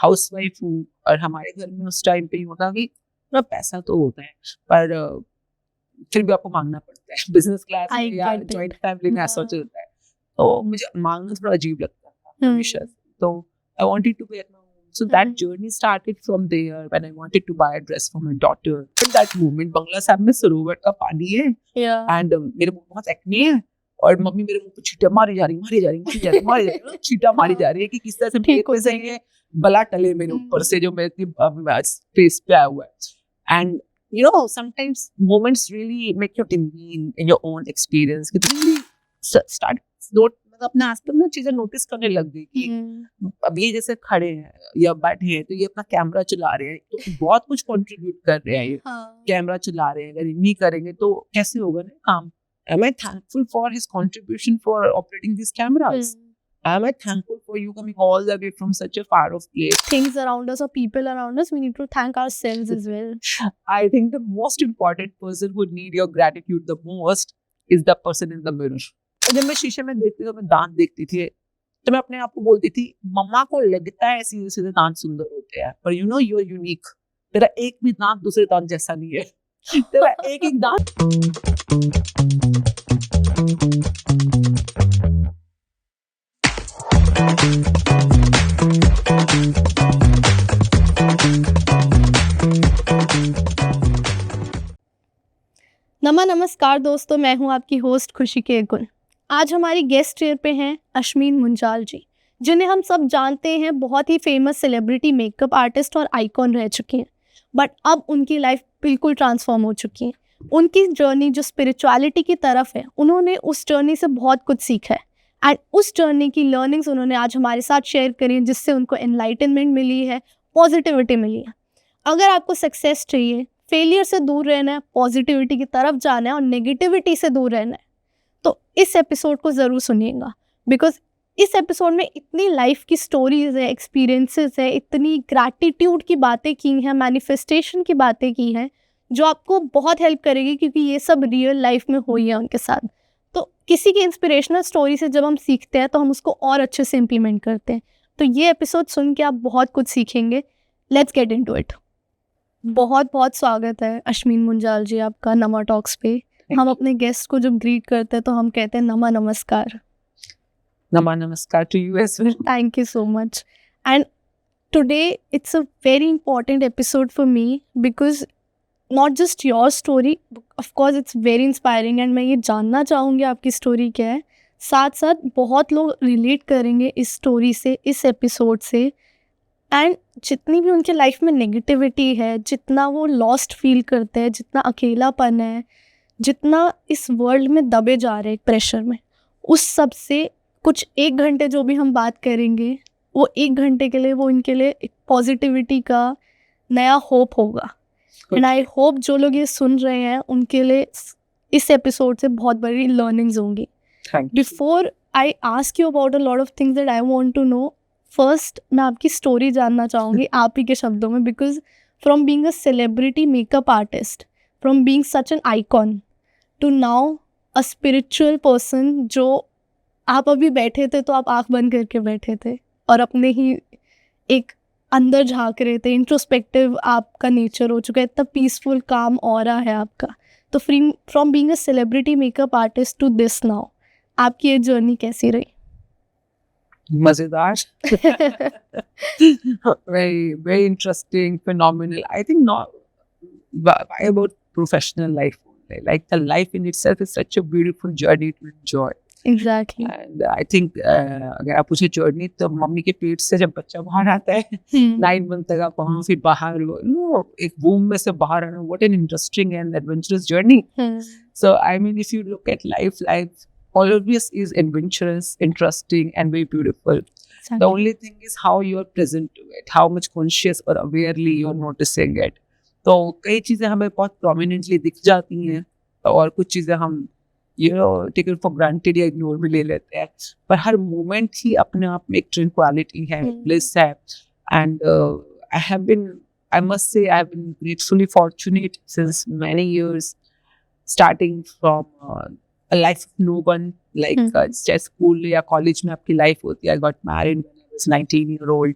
Housewife हूँ और हमारे घर में उस टाइम पे ये होता कि पैसा तो होता है पर फिर भी आपको मांगना पड़ता है। बिजनेस क्लास I में या get it. जॉइंट फैमिली में ऐसा हाँ। चलता है, तो मुझे मांगना थोड़ा अजीब लगता था हमेशा से। तो I wanted to be at my home, so that journey started from there when I wanted to buy a dress for my daughter. In that moment बंगला साहब में सरोवर का पानी है Yeah. एंड मेरे मुंह बहुत एक्ने है और मम्मी मेरे मुंह पे छींटा मारी जा रही छींटा मारी जा रही है कि किस तरह से ठीक हो मेरे से ये बला टले मेरे ऊपर से जो मेरे फेस पे आया हुआ है। And you know sometimes moments really make you intervene in your own experience कि तुम really start note मतलब अपने आसपास में चीजें नोटिस करने लग गई कि अब ये जैसे खड़े हैं या बैठे हैं तो ये अपना कैमरा चला रहे हैं तो बहुत कुछ कंट्रीब्यूट कर रहे हैं, ये कैमरा चला रहे हैं, अगर नहीं करेंगे तो कैसे होगा ना काम। Am I thankful for his contribution for operating these cameras? Am I thankful for you coming all the way from such a far off place? Things around us or people around us, we need to thank ourselves as well. I think the most important person who need your gratitude the most is the person in the mirror. जब मैं शीशे में देखती थी तो मैं दांत देखती थी तो मैं अपने आप को बोलती थी मम्मा को लगता है सीधे सीधे दांत सुंदर होते हैं पर you know you are unique, तेरा एक भी दांत दूसरे दांत जैसा नहीं है, तेरा एक एक दांत। नमस्कार दोस्तों, मैं हूं आपकी होस्ट खुशी के गुल। आज हमारी गेस्ट चेयर पे हैं अश्मीन मुंजाल जी, जिन्हें हम सब जानते हैं, बहुत ही फेमस सेलिब्रिटी मेकअप आर्टिस्ट और आइकॉन रह चुकी हैं। बट अब उनकी लाइफ बिल्कुल ट्रांसफॉर्म हो चुकी है। उनकी जर्नी जो स्पिरिचुअलिटी की तरफ है, उन्होंने उस जर्नी से बहुत कुछ सीखा है एंड उस जर्नी की लर्निंग्स उन्होंने आज हमारे साथ शेयर करी है, जिससे उनको एनलाइटनमेंट मिली है, पॉजिटिविटी मिली है। अगर आपको सक्सेस चाहिए, फेलियर से दूर रहना है, पॉजिटिविटी की तरफ जाना है और नेगेटिविटी से दूर रहना है, तो इस एपिसोड को ज़रूर सुनिएगा। बिकॉज इस एपिसोड में इतनी लाइफ की स्टोरीज है, एक्सपीरियंसेस है, इतनी ग्रैटिट्यूड की बातें की हैं, मैनिफेस्टेशन की बातें की हैं, जो आपको बहुत हेल्प करेगी, क्योंकि ये सब रियल लाइफ में हुई है उनके साथ। तो किसी की इंस्पिरेशनल स्टोरी से जब हम सीखते हैं तो हम उसको और अच्छे से इम्प्लीमेंट करते हैं। तो ये एपिसोड सुन के आप बहुत कुछ सीखेंगे। Let's get into it. बहुत बहुत स्वागत है अश्मीन मुंजाल जी आपका नमा टॉक्स पे। हम अपने गेस्ट को जब ग्रीट करते हैं तो हम कहते हैं नमस्कार। Namaskar to you as well. Thank you so much. And today it's a very important episode for me, because not just your story, of course it's very inspiring and मैं ये जानना चाहूँगी आपकी स्टोरी क्या है। साथ साथ बहुत लोग रिलेट करेंगे इस स्टोरी से, इस एपिसोड से। एंड जितनी भी उनके लाइफ में नेगेटिविटी है, जितना वो लॉस्ट फील करते हैं, जितना अकेलापन है, जितना इस वर्ल्ड में दबे जा रहे हैं प्रेशर में, उस सब से कुछ 1 घंटे जो भी हम बात करेंगे, वो 1 घंटे के लिए वो इनके लिए एक पॉजिटिविटी का नया होप होगा। एंड आई होप जो लोग ये सुन रहे हैं उनके लिए इस एपिसोड से बहुत बड़ी लर्निंग्स होंगी। Before I ask you about a lot of things that I want to know, first मैं आपकी स्टोरी जानना चाहूँगी आप ही के शब्दों में। Because from being a celebrity makeup artist, from being such an icon to now a spiritual person, जो आप अभी बैठे थे तो आप आँख बंद करके बैठे थे और अपने ही एक अंदर झाँक रहे थे, इंट्रोस्पेक्टिव आपका नेचर हो चुका है, इतना पीसफुल काम ऑरा है आपका। तो from being a celebrity makeup artist to this now, आपकी ये जर्नी कैसी रही? मजेदार। very interesting, phenomenal. I think not why about professional life only. Like the life in itself is such a beautiful journey to enjoy. Exactly. And I think अगर आप पूछे journey तो mummy के पेट से जब बच्चा बाहर आता है 9 मंथ तक आप वहाँ से बाहर एक वूम में से बाहर आना, what an interesting and adventurous journey. So I mean if you look at life always is adventurous, interesting and very beautiful. Exactly. The only thing is how you are present to it, how much conscious or awarely you are noticing it. तो कई चीज़ें हमें बहुत prominently दिख जाती हैं और कुछ चीज़ें हम take it for granted या ignore भी ले लेते हैं, पर हर moment ही अपने आप में एक tranquility है, bliss है। And I must say I've been gratefully fortunate since many years, starting from a life of no one, like just school या college में आपकी life होती है। I got married when I was 19 years old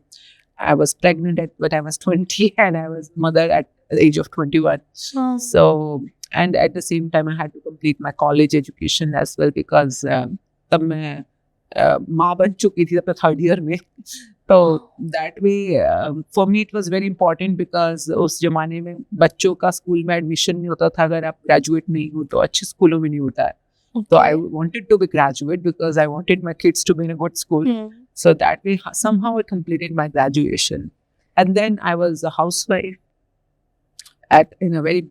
I was pregnant when I was 20 and I was mother at the age of 21. Wow. So, and at the same time, I had to complete my college education as well because तब मैं माँ बन चुकी थी तब third year में. तो that way for me it was very important because उस जमाने में बच्चों का स्कूल में एडमिशन नहीं होता था अगर आप ग्रेजुएट नहीं हो तो अच्छे स्कूलों में नहीं होता है. So I wanted to be graduate because I wanted my kids to be in a good school. So that way somehow I completed my graduation. And then I was a housewife in a very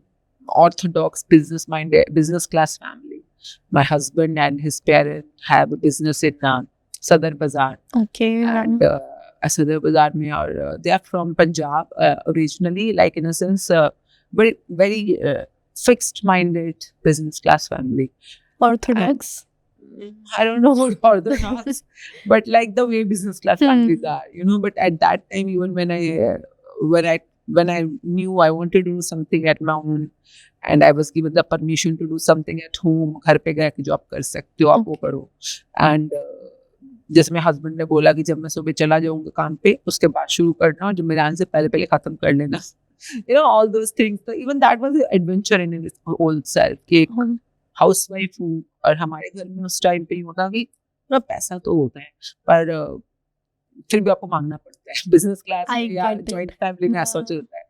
orthodox business class family. My husband and his parents have a business in Sadar Bazaar. Okay. And Sadar Bazaar mein aur they are from Punjab originally, like in a sense very very fixed minded business class family. Orthodox. I don't know about orthodox, but like the way business class families are, you know. But at that time, even when I knew I wanted to do something at my own, and I was given the permission to do something at home, घर पे गए कि job कर सकते हो आप वो करो. And जैसे मेरे हस्बैंड ने बोला कि जब मैं सुबह चला जाऊंगा काम पे उसके बाद शुरू करना और जब मेरे आने से पहले खत्म कर लेना. You know, all those things. So even that was an adventure in its old self. कि एक हाउसवाइफ हूँ और हमारे घर में उस टाइम पे ही होता कि थोड़ा पैसा तो होता है पर फिर भी आपको मांगना पड़ता है. बिजनेस क्लास में या जॉइंट फैमिली में ऐसा चलता है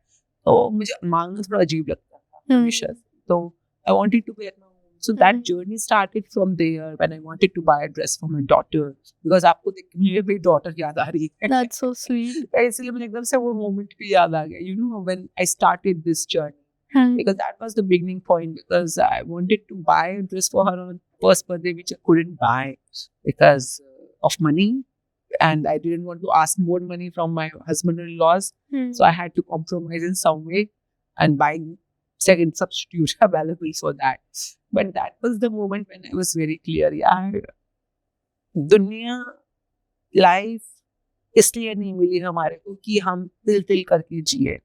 तो मुझे मांगना थोड़ा अजीब लगता था हमेशा. तो I wanted to be at my own. So that journey started from there when I wanted to buy a dress for my daughter because आपको देख के मुझे मेरी डॉटर याद आ रही है. That's so sweet. इसलिए मुझे एकदम से वो मोमेंट भी याद आ गया. You know when I started this journey because that was the beginning point because I wanted to buy a dress for her on first birthday which I couldn't buy because of money and I didn't want to ask more money from my husband-in-laws. So I had to compromise in some way and buy second substitute available for that. But that was the moment when I was very clear, यार दुनिया life इसलिए नहीं मिली हमारे को कि हम तिल करके जिए.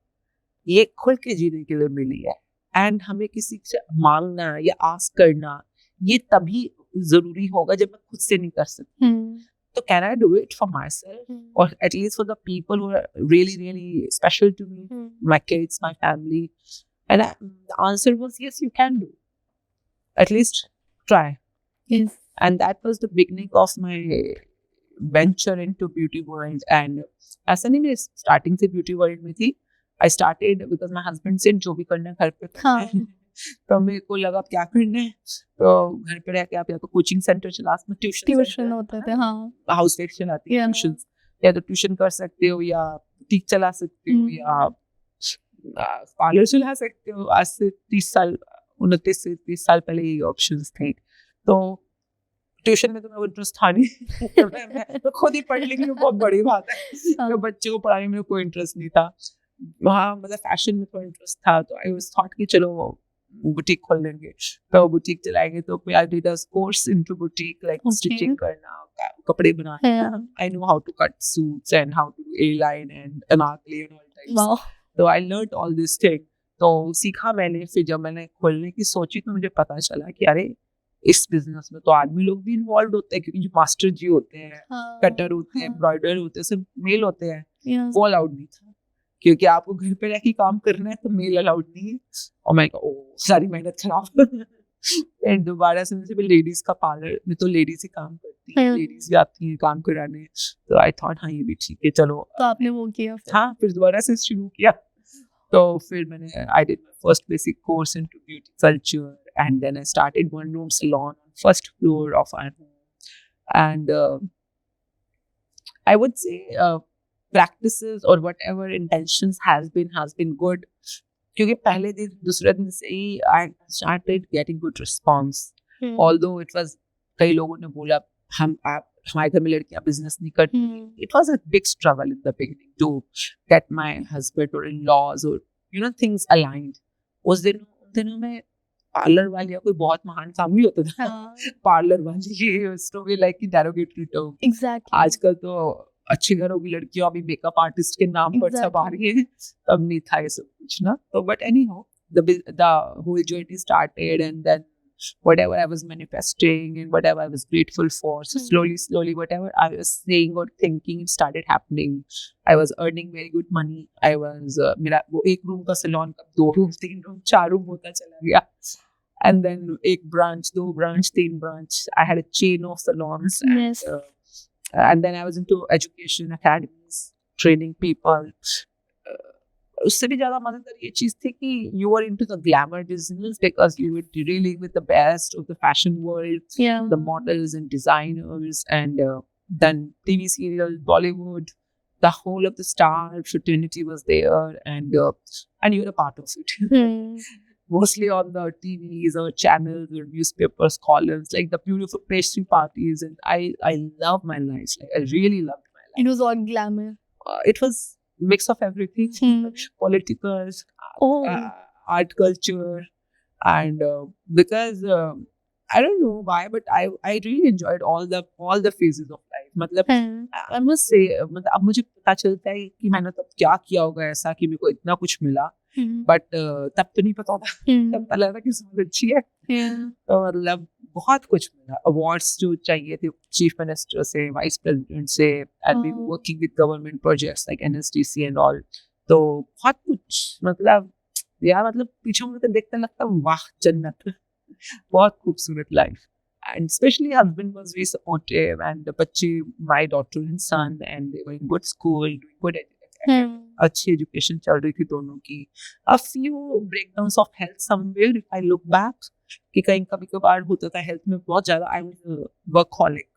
ये खुल के जीने के लिए मिली है एंड हमें किसी से मांगना या आस्क करना ये तभी जरूरी होगा जब मैं खुद से नहीं कर सकती. तो can I do it for myself और at least for the people who are really really special to me, my kids, my family. And the answer was yes, you can do, at least try. And that was the beginning of my venture into beauty world. एंड ऐसा नहीं मैं starting से beauty world में थी. I started because my husband said जो भी करना है घर पे करना है. तो मेरे को लगा क्या करना है तो घर पे रह के आप या तो कोचिंग सेंटर चला सकते हो, ट्यूशन होते थे, हाँ हाउस वाइफ चलाती है ट्यूशन, या तो ट्यूशन कर सकते हो या बुटीक चला सकते हो या पार्लर चला सकते हो. आज से 29 से 30 साल पहले ये ऑप्शंस थे. तो ट्यूशन में तो मेरा इंटरेस्ट था नहीं. मैं खुद ही पढ़ लेंगी बहुत बड़ी बात है. तो बच्चे को पढ़ाने में कोई इंटरेस्ट नहीं था. वहाँ मतलब फैशन में थोड़ा इंटरेस्ट था तो आई वाज थॉट कि चलो बुटीक खोल लेंगे तो बुटीक चलाएंगे. तो I did a course into boutique like stitching करना, कपड़े बनाना. I know how to cut suits and how to do A line and Anarkali and all types. तो I learned all this thing. तो सीखा मैंने. फिर जब मैंने खोलने की सोची तो मुझे पता चला कि अरे इस बिजनेस में तो आदमी लोग भी इन्वॉल्व होते हैं क्योंकि जो मास्टर जी होते हैं, कटर होते हैं, एम्ब्रॉयडर होते हैं, सब मेल होते हैं. वो अलाउड नहीं था क्योंकि आपको घर पे रह के काम करना है तो मेल अलाउड नहीं है. और मैं ओ सारी मेहनत खराब. एंड दोबारा से मुझे लेडीज का पार्लर में तो लेडीज ही काम करती है, लेडीज भी आती हैं काम कराने. तो आई थॉट हाँ ये भी ठीक है चलो. तो आपने वो किया? हाँ फिर दोबारा से शुरू किया. तो फिर मैंने I did my first basic course into beauty culture and then I started one room salon on first floor of our home. And I would say practices or whatever intentions has been good. क्योंकि पहले दिन दूसरे दिन से ही I started getting good response. Although it was कई लोगों ने बोला हमारे घर में लड़कियां बिजनेस नहीं करती. It was a big struggle in the beginning to get my husband or in-laws or you know things aligned. उन दिनों में पार्लर वाली कोई बहुत महान काम नहीं होता था. पार्लर वाली ये लाइक की derogatory term. Exactly. आजकल तो अच्छे घरों की लड़कियों अभी मेकअप आर्टिस्ट के नाम पर सब आ रही है. तब नहीं था ये सब कुछ ना. तो but anyhow the whole journey started and then whatever I was manifesting and whatever I was grateful for. So slowly, whatever I was saying or thinking, it started happening. I was earning very good money. I was मेरा वो एक room का salon का 2 room 3 room 4 room होता चला गया. And then एक branch, 2 branch, 3 branch. I had a chain of salons. Yes. And then I was into education academies, training people. उससे भी ज़्यादा मजेदार ये चीज़ थी कि you were into the glamour business because you were dealing with the best of the fashion world, Yeah. the models and designers, and then TV serial, Bollywood, the whole of the star fraternity was there, and you're a part of it. Hmm. Mostly on the TVs or channels or newspapers, columns, like the beautiful pastry parties, and I love my life. Like I really loved my life. It was all glamour. It was mix of everything, political, Oh. art culture, and because I don't know why, but I really enjoyed all the phases of life. मतलब Hmm. I must say, मतलब अब मुझे पता चलता है कि मैंने तब क्या किया होगा ऐसा कि मेरे को इतना कुछ मिला, Hmm. बट तब तो नहीं पता था. Hmm. तब पता लगा कि बहुत अच्छी है. Yeah. तो मतलब बहुत कुछ मिला. अवार्ड्स जो चाहिए थे चीफ मिनिस्टर से, वाइस प्रेसिडेंट से, and we Oh. Working with government projects like NSDC and all. तो बहुत कुछ मतलब यार, मतलब पीछे मुड़ के देखते लगता वाह जन्नत. बहुत खूबसूरत life. And especially husband was very supportive, and the बच्चे, my daughter and son, and they were in good school, doing good education. Hmm. अच्छी एजुकेशन चल रही थी दोनों की. A few breakdowns of health somewhere if I look back, कि कहीं कभी कभार होता था हेल्थ में बहुत ज़्यादा. I was a workaholic.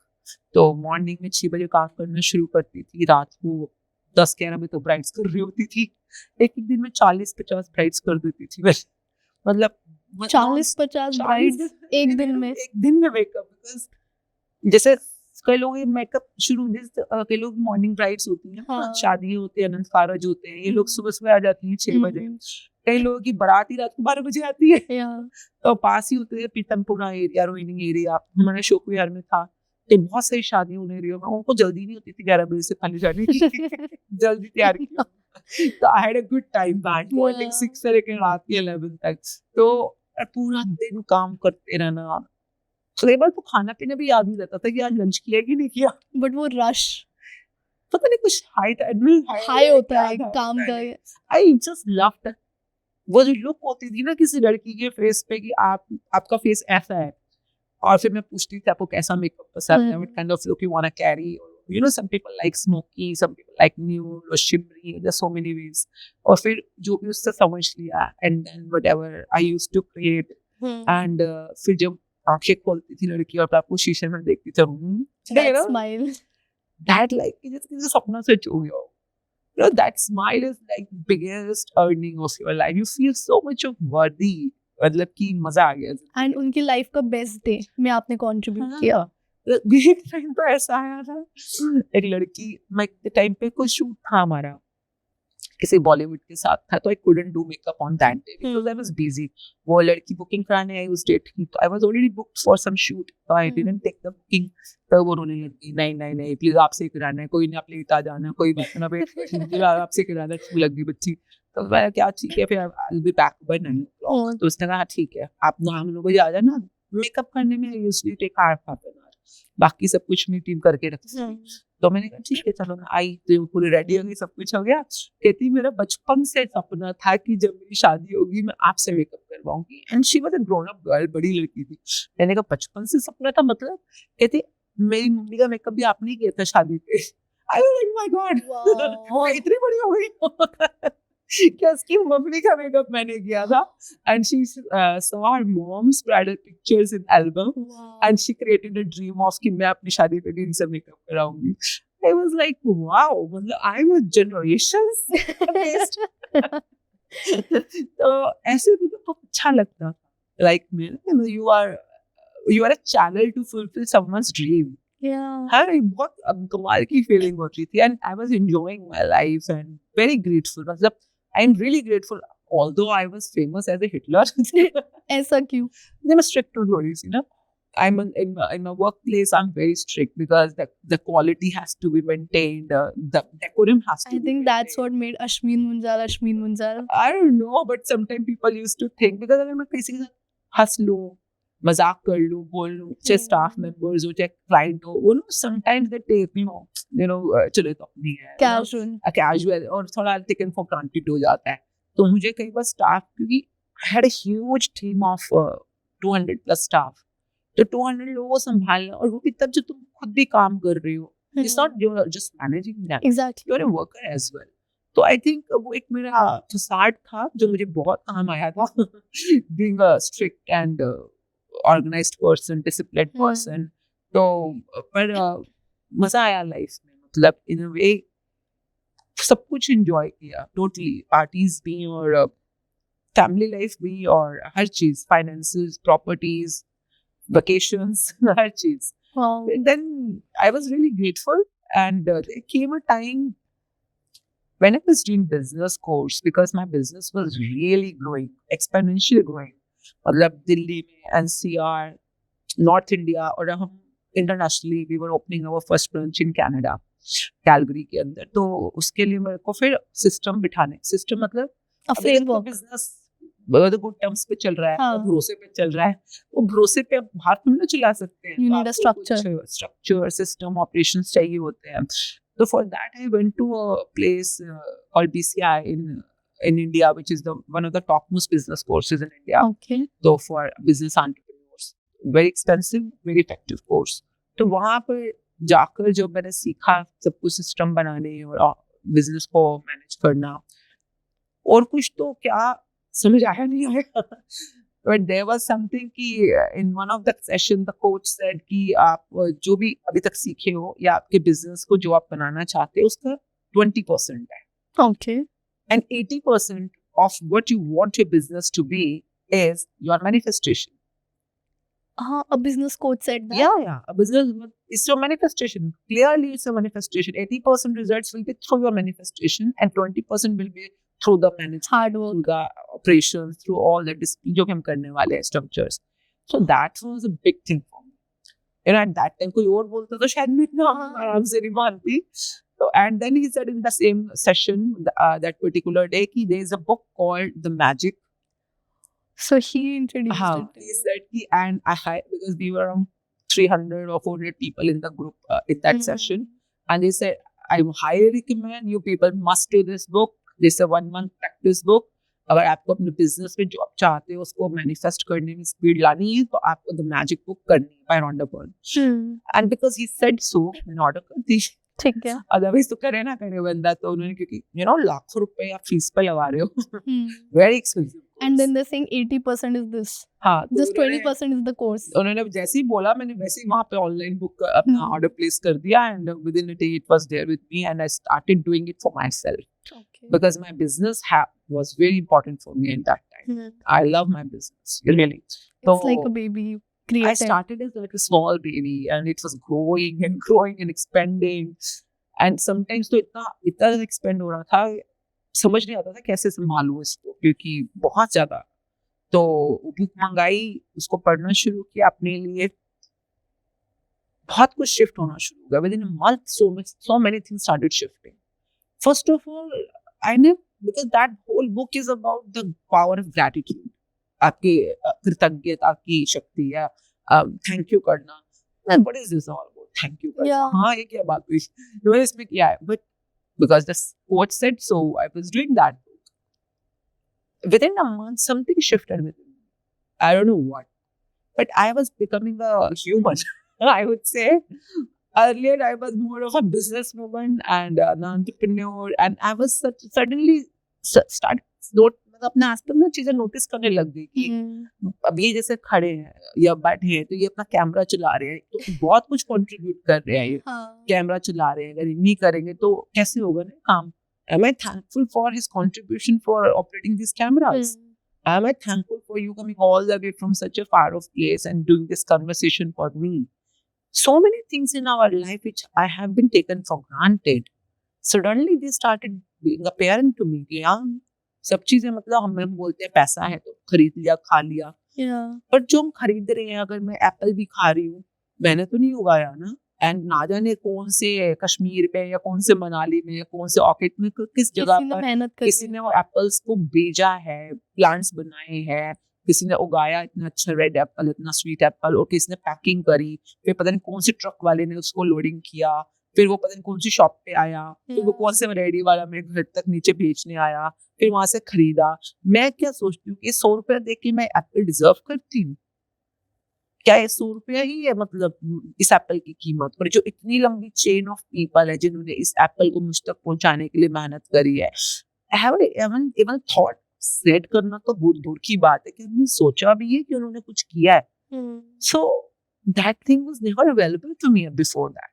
तो मॉर्निंग में 6 बजे काम करना शुरू करती थी, रात को 10-11 बजे तो ब्राइड्स कर रही होती थी. एक दिन में 40-50 ब्राइड्स कर देती थी मैं. मतलब 40-50 brides एक दिन में. एक दिन में मेकअप. बिकॉज जैसे कई लोग ये मेकअप शुरू, कई लोग मॉर्निंग ब्राइड्स होती हैं, हाँ. शादी होते हैं, अनंत कारज होते हैं, ये लोग सुबह सुबह आ जाती हैं 6 बजे. कई लोगों की बारात ही रात को 12 बजे आती है. Yeah. तो पास ही होते हैं पीतमपुरा एरिया, रोहिणी एरिया, हमारे शोक विहार में था. तो बहुत सारी शादी होने रही हो, उनको जल्दी नहीं होती थी 11 बजे से पहले जाने की. जल्दी तैयार किया. तो I had a good time back morning 6 से लेकर रात के 11 तक. तो पूरा दिन काम करते रहना. कई बार तो खाना पीना भी याद नहीं रहता था कि आज लंच किया कि नहीं किया. But वो rush पता नहीं कुछ हाई होता है काम का. आई जस्ट लव्ड वो जो लुक होती थी ना किसी लड़की के फेस पे कि आपका फेस ऐसा है, और फिर मैं पूछती थी आपको कैसा मेकअप पसंद है, what kind of look you want to carry. You know, some people like smoky, some people like nude or shimmery. There's so many ways. और फिर जो भी उससे समझ लिया, and then whatever I used to create. And फिर जब आंखें खोलती थी लड़की और आपको शीशे में देखती थी, That smile. that like जैसे सपना सच हो गया. You know, that smile is like biggest earning of your life. You feel so much of worthy. मतलब कि मजा आ गया. And उनकी लाइफ का बेस्ट डे में आपने कंट्रीब्यूट हाँ. किया. एक टाइम तो ऐसा आया था, एक लड़की, मैं टाइम पे कोई शूट था हमारा किसी बॉलीवुड के साथ था, तो I couldn't do makeup on that day because I was busy. वो लड़की बुकिंग कराने आई उस डेट की, तो I was already booked for some shoot, तो I didn't take the booking. तो वो रोने लगी, नहीं प्लीज आपसे कराना है, कोई नहीं, आप लेट आ जाना, कोई बात ना, वेट कर, आपसे कराना. लग गई बच्ची. तो मैं क्या ठीक है, फिर I will be back by 9 o'clock. तो उसने कहा ठीक है, आप 9 बजे आ जाना. मेकअप करने में usually take half an hour, बाकी सब कुछ मैं टीम करके रखती थी. तो मैंने कहा ठीक है चलो. मैं आई तो पूरी रेडी हो गई, सब कुछ हो गया. कहती मेरा बचपन से सपना था कि जब मेरी शादी होगी मैं आपसे मेकअप करवाऊंगी. And she was a grown up girl, बड़ी लड़की थी. मैंने कहा बचपन से सपना था मतलब? कहती मेरी मम्मी का मेकअप भी आपने किया था शादी पे. I was like my God, मैं इतनी बड़ी हो गई कि उसकी मम्मी का मेकअप मैंने किया था. And she saw her mom's bridal pictures in album. Wow. And she created a dream of कि मैं अपनी शादी पे भी इनसे makeup कराऊंगी. I was like, wow, मतलब I'm a generations based. तो ऐसे मुझे बहुत अच्छा लगता था. Like you are a channel to fulfill someone's dream. Yeah. हाँ, बहुत कमाल की फीलिंग होती थी. And I was enjoying my life and very grateful. मतलब I'm really grateful. Although I was famous as a Hitler. ऐसा क्यों? I'm strict on those, you know. I'm in my workplace. I'm very strict because the quality has to be maintained. The decorum has to. I think that's what made Ashmin Munjal. I don't know, but sometimes people used to think because अगर मैं किसी के साथ हंस लूं, मजाक कर लूँ, बोल लूँ, चाहे स्टाफ मेंबर्स हो चाहे क्लाइंट हो, वो समटाइम्स दे टेक चलो तो अपनी है कैजुअल और थोड़ा टेकन फॉर ग्रांटेड हो जाता है। तो मुझे कई बार स्टाफ, क्योंकि had a huge team of 200 plus staff, तो 200 लोगों को संभालना, और वो भी तब जब तुम खुद भी काम कर रही हो, it's not you're just managing them, exactly. you're a worker as well। तो आई थिंक वो एक मेरा फसाड था जो मुझे बहुत काम आया था being a strict and organized person, disciplined person। तो पर मजा आया लाइफ में, मतलब इन अ वे सब कुछ एंजॉय किया टोटली, पार्टीज भी और फैमिली लाइफ भी और हर चीज, फाइनेंसेस, प्रॉपर्टीज, vacations, हर चीज। Wow. And then I was really grateful, and there came a time when I was doing business course, because my business was really growing, exponentially growing। मतलब दिल्ली में, NCR, North India, और हम internationally we were opening our first branch in Canada, Calgary के अंदर। तो उसके लिए मेरे को फिर सिस्टम बिठाने, सिस्टम मतलब A framework। बिजनेस बहुत गुड टर्म्स पे चल रहा है, हाँ। भरोसे पे चल रहा है, वो भरोसे पे आप हाथ में ना चला सकते हैं, You need a structure। Structure, system, operations चाहिए होते हैं। तो for that I went to a place called BCI in India, which is one of the topmost business courses in India। Okay। तो for business entrepreneurs, very expensive, very effective course। तो वहाँ पर जाकर जो मैंने सीखा सब कुछ, सिस्टम बनाने और बिजनेस को मैनेज करना, और कुछ तो क्या समझ आया नहीं आया। But there was something कि in one of the session the coach said कि आप जो भी अभी तक सीखे हो या आपके बिजनेस को जो आप बनाना चाहते हो उसका 20% है, Okay। and 80% of what you want your business to be is your manifestation। A business coach said that। Yeah, a business is your manifestation. Clearly, it's a manifestation. 80% results will be through your manifestation, and 20% will be through the management, Hard work। through the operations, through all the जो हम करने वाले हैं structures। So that was a big thing for me। At that time कोई और बोलता तो शायद मैं इतना आराम से नहीं मानती। So and then he said in the same session that particular day कि there is a book called The Magic। So he introduced it to He you। said कि, and I hired, because we were around 300 or 400 people in the group in that session, and they said I highly recommend you people must do this book। This is a 1-month practice book। अगर आपको अपने business में job चाहते हो, उसको manifest करने में speed लानी है, तो आपको द मैजिक बुक करनी है by Rhonda Byrne. And because he said so, मैंने ऑर्डर कर दी। ठीक है। अदरवाइज तो करे ना करे बंदा, तो उन्होंने, क्योंकि लाखों रुपए आप फीस पे लगा रहे हो, very expensive. And then they're saying 80% is this। हाँ, तो Just 20% is the course। उन्होंने जैसे ही बोला, मैंने वैसे ही वहाँ पे ऑनलाइन बुक अपना ऑर्डर प्लेस कर दिया, and within a day it was there with me, and I started doing it for myself, Okay। because my business was very important for me in that time। I love my business, really। It's like a baby you created। I started as like a small baby, and it was growing and growing and expanding, and sometimes तो इतना expand हो रहा था, समझ नहीं आता था कैसे संभालूं इसको, क्योंकि बहुत ज्यादा। तो भूख मंगाई, उसको पढ़ना शुरू किया अपने लिए, बहुत कुछ शिफ्ट होना शुरू हो गया। Within a month, so many things started shifting। First of all, I knew, because that whole book is about the power of gratitude। आपके कृतज्ञता की शक्ति है, थैंक यू करना। And what is this all about? Thank you करना। Yeah। हाँ, ये क्या बात हुई? मैंने इसमें किया है, but because the coach said so, I was doing that book। Within a month, something shifted within me। I don't know what, but I was becoming a human, I would say। Earlier, I was more of a businesswoman and an entrepreneur, and I was suddenly अपने आसपास ना चीजें notice करने लग गई कि अब ये जैसे खड़े हैं या बैठे हैं, तो ये अपना कैमरा चला रहे हैं, तो बहुत कुछ कंट्रीब्यूट कर रहे हैं, ये कैमरा चला रहे हैं, अगर नहीं करेंगे तो कैसे होगा ना काम। Am I thankful for his contribution for operating these cameras? Am I thankful for you coming all the way from such a far off place and doing this conversation for me? So many things in our life which I have been taken for granted, suddenly they started being apparent to me कि यार सब चीजें, मतलब हम बोलते हैं पैसा है तो खरीद लिया, खा लिया, पर जो हम खरीद रहे हैं, अगर मैं एप्पल भी खा रही हूँ, मैंने तो नहीं उगाया ना। एंड ना जाने कौन से कश्मीर पे या कौन से मनाली में या कौन से ऑर्किड में किस जगह पर किसी ने वो एप्पल्स को बेचा है, प्लांट्स बनाए हैं, किसी ने उगाया इतना अच्छा रेड एप्पल, इतना स्वीट एप्पल, और किसी ने पैकिंग करी, फिर पता नहीं कौन से ट्रक वाले ने उसको लोडिंग किया, फिर वो पता नहीं कौन सी शॉप पे आया, फिर वो कौन से रेडी वाला मेरे घर तक नीचे बेचने आया, फिर वहां से खरीदा। मैं क्या सोचती हूँ कि 100 रुपया दे के मैं एप्पल डिजर्व करती हूँ? क्या ये 100 रुपया ही है मतलब इस एप्पल की कीमत? और जो इतनी लंबी चेन ऑफ पीपल है जिन्होंने इस एप्पल को मुझ तक पहुंचाने के लिए मेहनत करी है, I have even thought set करना तो बहुत दूर की बात है कि हमने सोचा भी है कि उन्होंने कुछ किया है। So that thing was never available to me before that,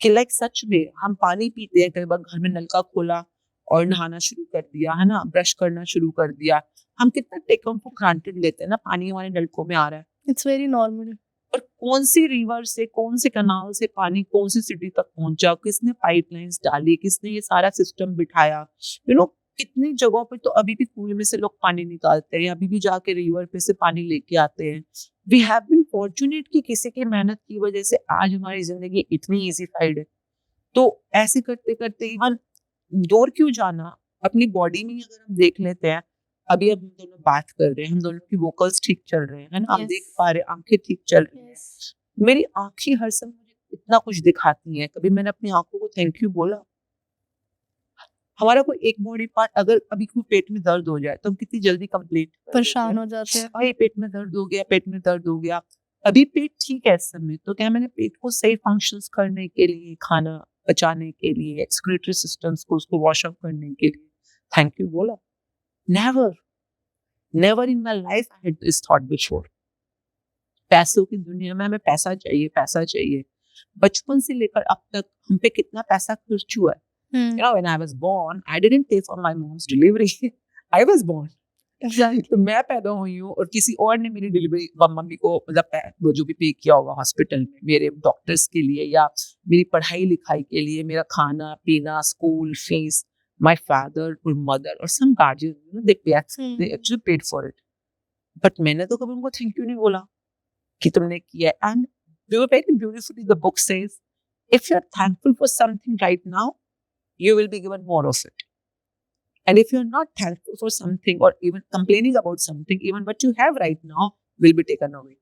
कि लाइक सच में हम पानी पीते हैं, कई बार घर में नलका खोला और नहाना शुरू कर दिया है ना, ब्रश करना शुरू कर दिया, हम कितना टेक फॉर ग्रांटेड लेते हैं ना, पानी हमारे नलकों में आ रहा है। It's very normal. और कौन सी रिवर से, कौन से कनाल से पानी कौन सी सिटी तक पहुंचा, किसने पाइपलाइंस डाली, किसने ये सारा सिस्टम बिठाया, कितनी जगहों पे तो अभी भी कुएं में से लोग पानी निकालते हैं, अभी भी जाके रिवर पे से पानी लेके आते हैं। वी हैव बीन फॉर्चुनेट कि किसी की मेहनत की वजह से आज हमारी जिंदगी इतनी इजीफाइड है। तो ऐसे करते करते इवन दूर क्यों जाना, अपनी बॉडी में ही अगर हम देख लेते हैं, अभी अब हम दोनों बात कर रहे हैं, हम दोनों की वोकल्स ठीक चल रहे हैं ना, हम देख पा रहे हैं, आंखें ठीक चल रही हैं। मेरी आंखें हर समय मुझे इतना कुछ दिखाती हैं, कभी मैंने अपनी आंखों को थैंक यू बोला? हमारा कोई एक बॉडी पार्ट अगर अभी कोई पेट में दर्द हो जाए तो हम कितनी जल्दी कंप्लेंट परेशान हो जाते हैं, भाई पेट में दर्द हो गया, पेट में दर्द हो गया। अभी पेट ठीक है इस समय, तो क्या मैंने पेट को सही फंक्शंस करने के लिए, खाना पचाने के लिए, एक्सक्रीटरी सिस्टम्स को उसको वॉश अप करने के लिए थैंक यू बोला? Never, never in my life I had this thought before. पैसों की दुनिया में हमें पैसा चाहिए, पैसा चाहिए। बचपन से लेकर अब तक हम पे कितना पैसा खर्च हुआ है। When I was born, I didn't pay for my mom's delivery. I was born. Exactly. तो मैं पैदा हुई हूँ और किसी और ने मेरी डिलीवरी मम्मी को मतलब वो जो भी पे किया होगा हॉस्पिटल में मेरे डॉक्टर्स के लिए या मेरी पढ़ाई लिखाई के लिए, मेरा खाना पीना, school fees, my father or mother or some guardian, they actually paid for it. But मैंने तो कभी उनको थैंक यू नहीं बोला कि तुमने किया। And very beautifully the book says, if you're thankful for something right now, you will be given more of it. And if you're not thankful for something or even complaining about something, even what you have right now will be taken away.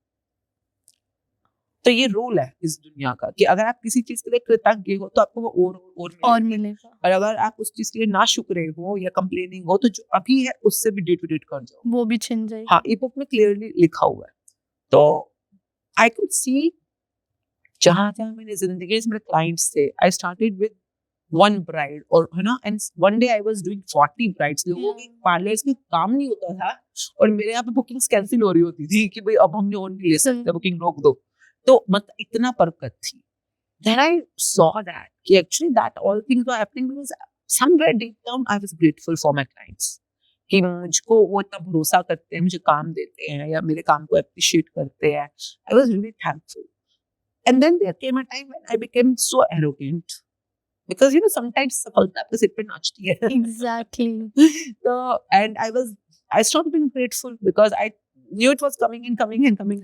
तो ये rule है इस दुनिया का कि अगर आप किसी चीज के लिए कृतज्ञ हो तो आपको वो और मिलेगा, और अगर आप उस चीज के लिए ना शुक्र हो या कंप्लेनिंग हो तो जो अभी है उससे भी डे टू डेट कर जाओ, वो भी छिन जाए। हाँ, ये बुक में क्लियरली लिखा हुआ है। तो आई कुड सी जहां जहां मैंने जिंदगी में क्लाइंट्स थे, I started with one bride और है ना, and one day I was doing 40 brides। लोगों के पार्लर्स में काम नहीं होता था और मेरे यहाँ पे बुकिंग्स कैंसिल हो रही होती थी कि भाई अब हमने और नहीं ले सकते, बुकिंग रोक दो। तो मतलब इतना बरकत थी। Then I saw that कि actually that all things were happening because somewhere deep down I was grateful for my clients कि मुझको वो इतना भरोसा करते हैं, मुझे काम देते हैं या मेरे काम को अप्रिशिएट करते हैं। I was really thankful. And then there came a time when I became so arrogant. Because sometimes सफलता आपके सिर पे नाचती है। Exactly. So and I stopped being grateful because I knew it was coming and coming and coming.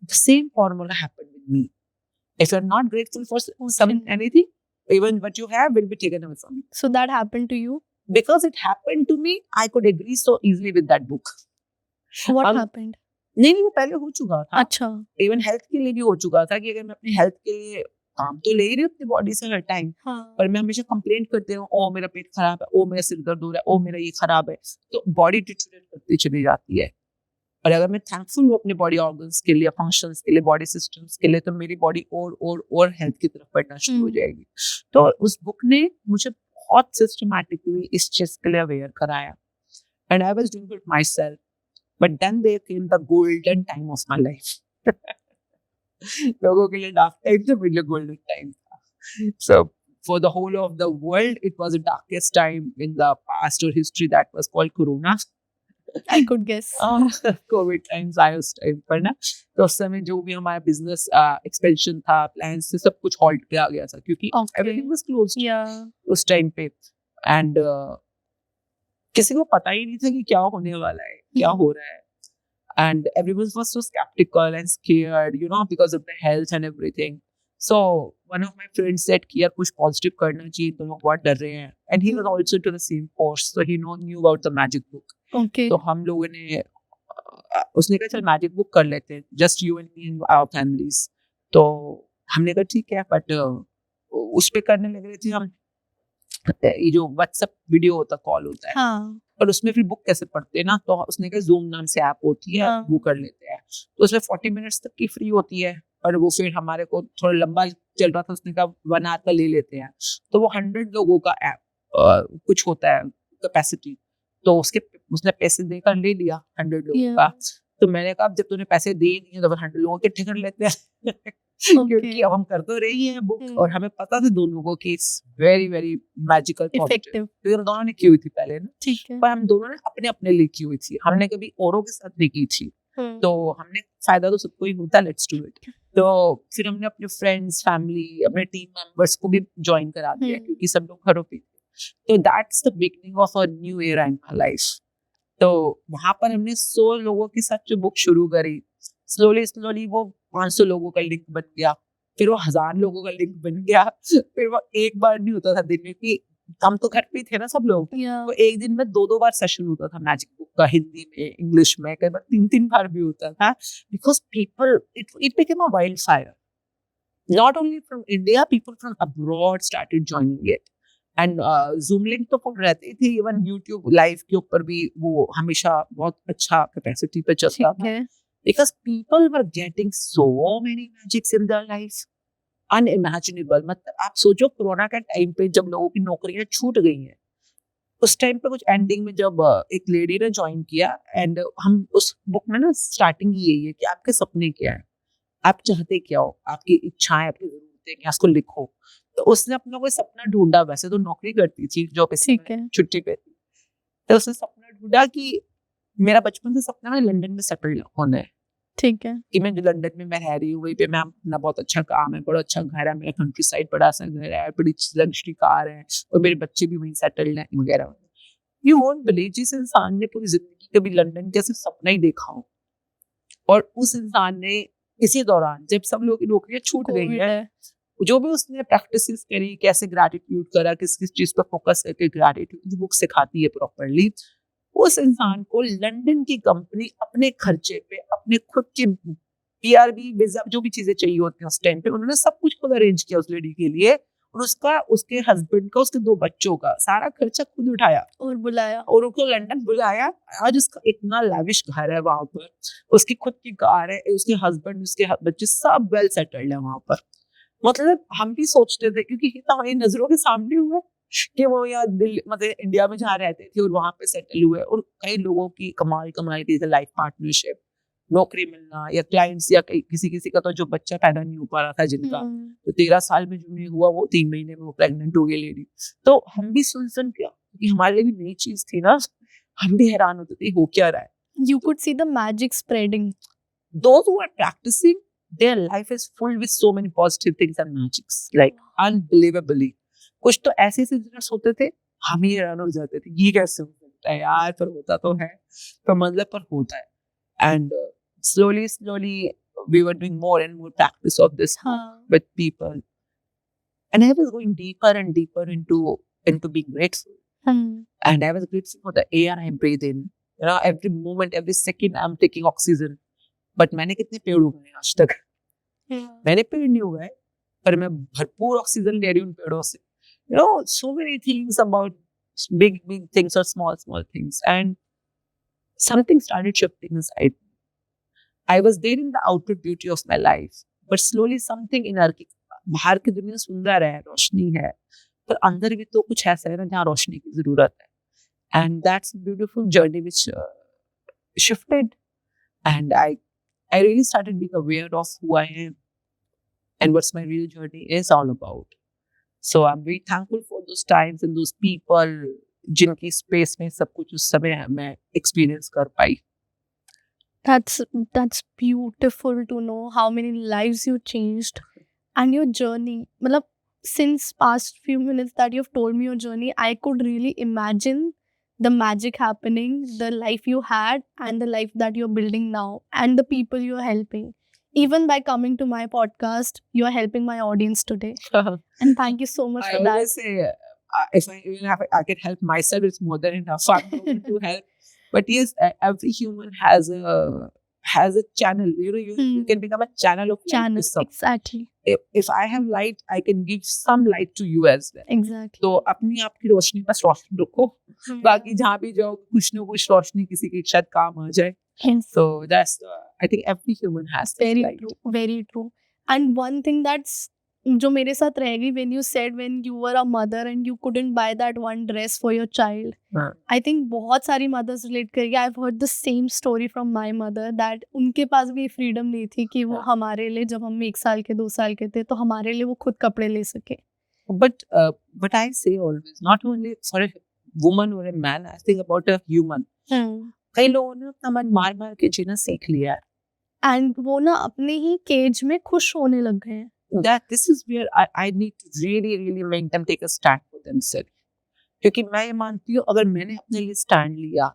The same formula happened with me. If you're not grateful for anything, even what you have will be taken away from you. So that happened to you? Because it happened to me, I could agree so easily with that book. What happened? नहीं वो पहले हो चुका था। अच्छा। Even health के लिए भी हो चुका था कि अगर मैं अपनी हेल्थ के लिए काम तो ले ही रही हूँ अपनी बॉडी से हर टाइम, पर मैं हमेशा कंप्लेंट करती हूँ, ओ मेरा पेट खराब है, ओ मेरा सिर दर्द हो रहा है, ओ मेरा ये खराब है, तो बॉडी डिटोरेट करती चली जाती है। और अगर मैं थैंकफुल हूँ अपने बॉडी ऑर्गन्स के लिए, फंक्शंस के लिए, बॉडी सिस्टम्स के लिए, तो मेरी बॉडी और हेल्थ की तरफ बढ़ना शुरू हो जाएगी। तो उस बुक ने मुझे बहुत सिस्टमैटिकली इस चीज के लिए अवेयर कराया and I was doing it myself, but then there came the golden time of my life. लोगों के लिए डार्क टाइम था, मेरे लिए गोल्डन टाइम था। So for the whole of the world, it was the darkest time in the past or history that was called Corona. I could guess. Covid times आए उस time पर ना, तो उस समय जो भी हमारा बिजनेस एक्सपेंशन था, प्लान से सब कुछ हॉल्ट पे आ गया था क्योंकि एवरीथिंग वाज क्लोज्ड उस टाइम पे। एंड किसी को पता ही नहीं था कि क्या होने वाला है, क्या हो रहा है। And everyone was so skeptical and scared, because of the health and everything. So one of my friends said कि यार कुछ positive करना चाहिए, तो लोग बहुत डर रहे हैं, and he was also to the same course, so he knew about the magic book. Okay. तो हम लोगों ने उसने कहा चल मैजिक बुक कर लेते हैं, just you and me and our families. तो हमने कहा ठीक है, बट उस पे करने लग रहे थे हम. ये जो व्हाट्सएप वीडियो होता, कॉल होता है, हाँ. और उसमें फिर बुक कैसे पढ़ते हैं ना, तो उसने कहा जूम नाम से ऐप होती है, हाँ. वो कर लेते हैं. तो उसमें 40 मिनट्स तक की फ्री होती है, और वो फिर हमारे को थोड़ा लंबा चल रहा था, उसने कहा 1 आवर का ले लेते हैं. तो वो 100 लोगों का ऐप कुछ होता है कैपेसिटी, तो उसने पैसे देकर ले लिया 100 लोगों का. तो मैंने कहा अब जब तूने पैसे दे दिए तो 100 लोगों के इकट्ठे कर लेते हैं. क्योंकि अब हम कर तो रही हैं बुक, और हमें पता था दोनों को कि it's very very magical effective. क्योंकि हम दोनों ने की हुई थी पहले ना. ठीक है. पर हम दोनों ने अपने अपने लिए की हुई थी, हमने कभी औरों के साथ नहीं की थी. तो हमने फायदा तो सबको ही होता, लेट्स डू इट. तो फिर हमने अपने फ्रेंड्स, फैमिली, अपने टीम मेंबर्स को भी ज्वाइन करा दिया, क्योंकि सब लोग घरों पे. तो that's the beginning of a new era in my life. तो वहां पर हमने 100 लोगों के साथ जो बुक शुरू करी, स्लोली वो 500 लोगों का लिंक बन गया, फिर वो 1000 लोगों का लिंक बन गया, फिर वो एक बार नहीं होता था दिन में, कि हम तो घर पे थे ना सब लोग, तो एक दिन में 2-2 बार सेशन होता था मैजिक बुक का, हिंदी में, इंग्लिश में, कई बार 3-3 बार भी होता था, because people it became a wild fire. Not only from India, people from abroad started joining it. And zoom link तो फुल रहती थी, इवन यूट्यूब लाइव के ऊपर भी वो हमेशा बहुत अच्छा कैपेसिटी पे चलता था, because people were getting so many magics in their life, unimaginable. मतलब आप सोचो कोरोना के टाइम पे जब लोगों की नौकरियां छूट गई हैं, उस टाइम पे कुछ एंडिंग में जब एक लेडी ने ज्वाइन किया, एंड हम उस बुक में ना स्टार्टिंग यही है कि आपके सपने क्या है, आप चाहते क्या हो, आपकी इच्छाएं, आपकी जरूरतें क्या, उसको लिखो. तो उसने अपना कोई सपना ढूंढा, वैसे तो नौकरी करती थी, जो छुट्टी पे थी, तो उसने सपना ढूंढा कि मेरा बचपन से सपना है लंदन में सेटल होना है. ठीक है. कि मैं जो लंदन में मैं रह रही हूँ, वहीं पे मैं अपना बहुत अच्छा काम है, बड़ा अच्छा घर है, मेरा कंट्री साइड बड़ा सा घर है, बड़ी लग्जरी कार है, और मेरे बच्चे भी वहीं सेटल्ड हैं वगैरह. यू वोंट बिलीव, जिस इंसान ने पूरी जिंदगी कभी लंदन का सिर्फ सपना ही देखा हो, और उस इंसान ने इसी दौरान जब सब लोगों की नौकरियां छूट गई हैं, जो भी उसने प्रैक्टिसेस करी, कैसे ग्रैटिट्यूड करा, किस किस चीज पर फोकस करके, ग्रैटिट्यूड बुक सिखाती है प्रॉपरली. उस इंसान को लंदन की कंपनी अपने खर्चे पे, अपने खुद की PRB वीजा, जो भी चीजें चाहिए होती हैं उस टाइम पे, उन्होंने सब कुछ खुद अरेंज किया उस लेडी के लिए, और उसका, उसके हस्बैंड का, उसके 2 बच्चों का सारा खर्चा खुद उठाया और बुलाया, और उनको लंदन बुलाया. आज उसका इतना लाविश घर है वहां पर, उसकी खुद की कार है, उसके हस्बैंड, उसके बच्चे सब वेल सेटल्ड है वहां पर. मतलब हम भी सोचते थे, क्योंकि ये तो हमारी नजरों के सामने हुआ कि वो यहाँ दिल्ली, मतलब इंडिया में जहाँ रहते थे और वहां पे सेटल हुए, और कई लोगों की कमाई थी लाइफ पार्टनरशिप, नौकरी मिलना, या क्लाइंट्स, या किसी का तो जो बच्चा पैदा नहीं हो पा रहा था जिनका, तो 13 साल में जो नहीं हुआ, वो 3 महीने में वो प्रेग्नेंट हो गई लेडी. तो हम भी सुन क्या, क्योंकि हमारे लिए भी नई चीज थी ना, हम भी हैरान होते थे हो क्या रहा है. You could see the magic spreading. Those who are practicing, their life is full with so many positive things and magics, like unbelievably. कुछ तो ऐसे इंसिडेंट्स होते थे, हम ही हैरान हो जाते थे, ये कैसे हो सकता है यार, पर होता तो है, तो मतलब पर होता है. And slowly we were doing more and more practice of this with people, and I was going deeper and deeper into being grateful. And I was grateful for the air I breathe in, you know, every moment, every second I'm taking oxygen. But मैंने कितने पेड़ उगाए आज तक, मैंने पेड़ नहीं उगाए, पर मैं भरपूर ऑक्सीजन ले रही हूँ पेड़ों से. You know, so many things about big things or small things, and something started shifting inside. I was there in the outer beauty of my life, but slowly something inner की, बाहर की दुनिया सुंदर है, रोशनी है, पर अंदर भी तो कुछ ऐसा है ना जहाँ रोशनी की जरूरत है. And that's a beautiful journey which shifted, and I really started being aware of who I am and what's my real journey is all about. So I'm very thankful for those times and those people जिनकी space में सब कुछ उस समय मैं experience कर पाई. That's beautiful to know how many lives you changed and your journey. मतलब since past few minutes that you've told me your journey, I could really imagine the magic happening, the life you had and the life that you're building now and the people you're helping. even by coming to my podcast, you are helping my audience today. And thank you so much I for always that. say, if I can help myself, it's more than enough. I'm not going to help. But yes, every human has a channel. You can become a channel of light to Channel, someone. exactly. If I have light, I can give some light to you as well. Exactly. तो अपनी आपकी रोशनी बस रोशनी रखो, बाकी जहाँ भी जाओ कुछ ना कुछ रोशनी किसी की शायद काम आ जाए. Yes. So I think every human has this Very light. true, very true. And one thing that's जो मेरे साथ रह गई, when you said when you were a mother and you couldn't buy that one dress for your child. हाँ. I think बहुत सारी mothers relate करेंगी. I've heard the same story from my mother that उनके पास भी freedom नहीं थी कि वो हमारे लिए, जब हम 1 साल के 2 साल के थे, तो हमारे लिए वो खुद कपड़े ले सके. But I say always, not only for a woman or a man, I think about a human. कई लोगों ने अपना मन मार मार के जीना सीख लिया है. And वो ना अपने ही केज में खुश होने लग गए हैं. That this is where I need to really make them take a stand for themselves. क्योंकि मैं ये मानती हूँ, अगर मैंने अपने लिए स्टैंड लिया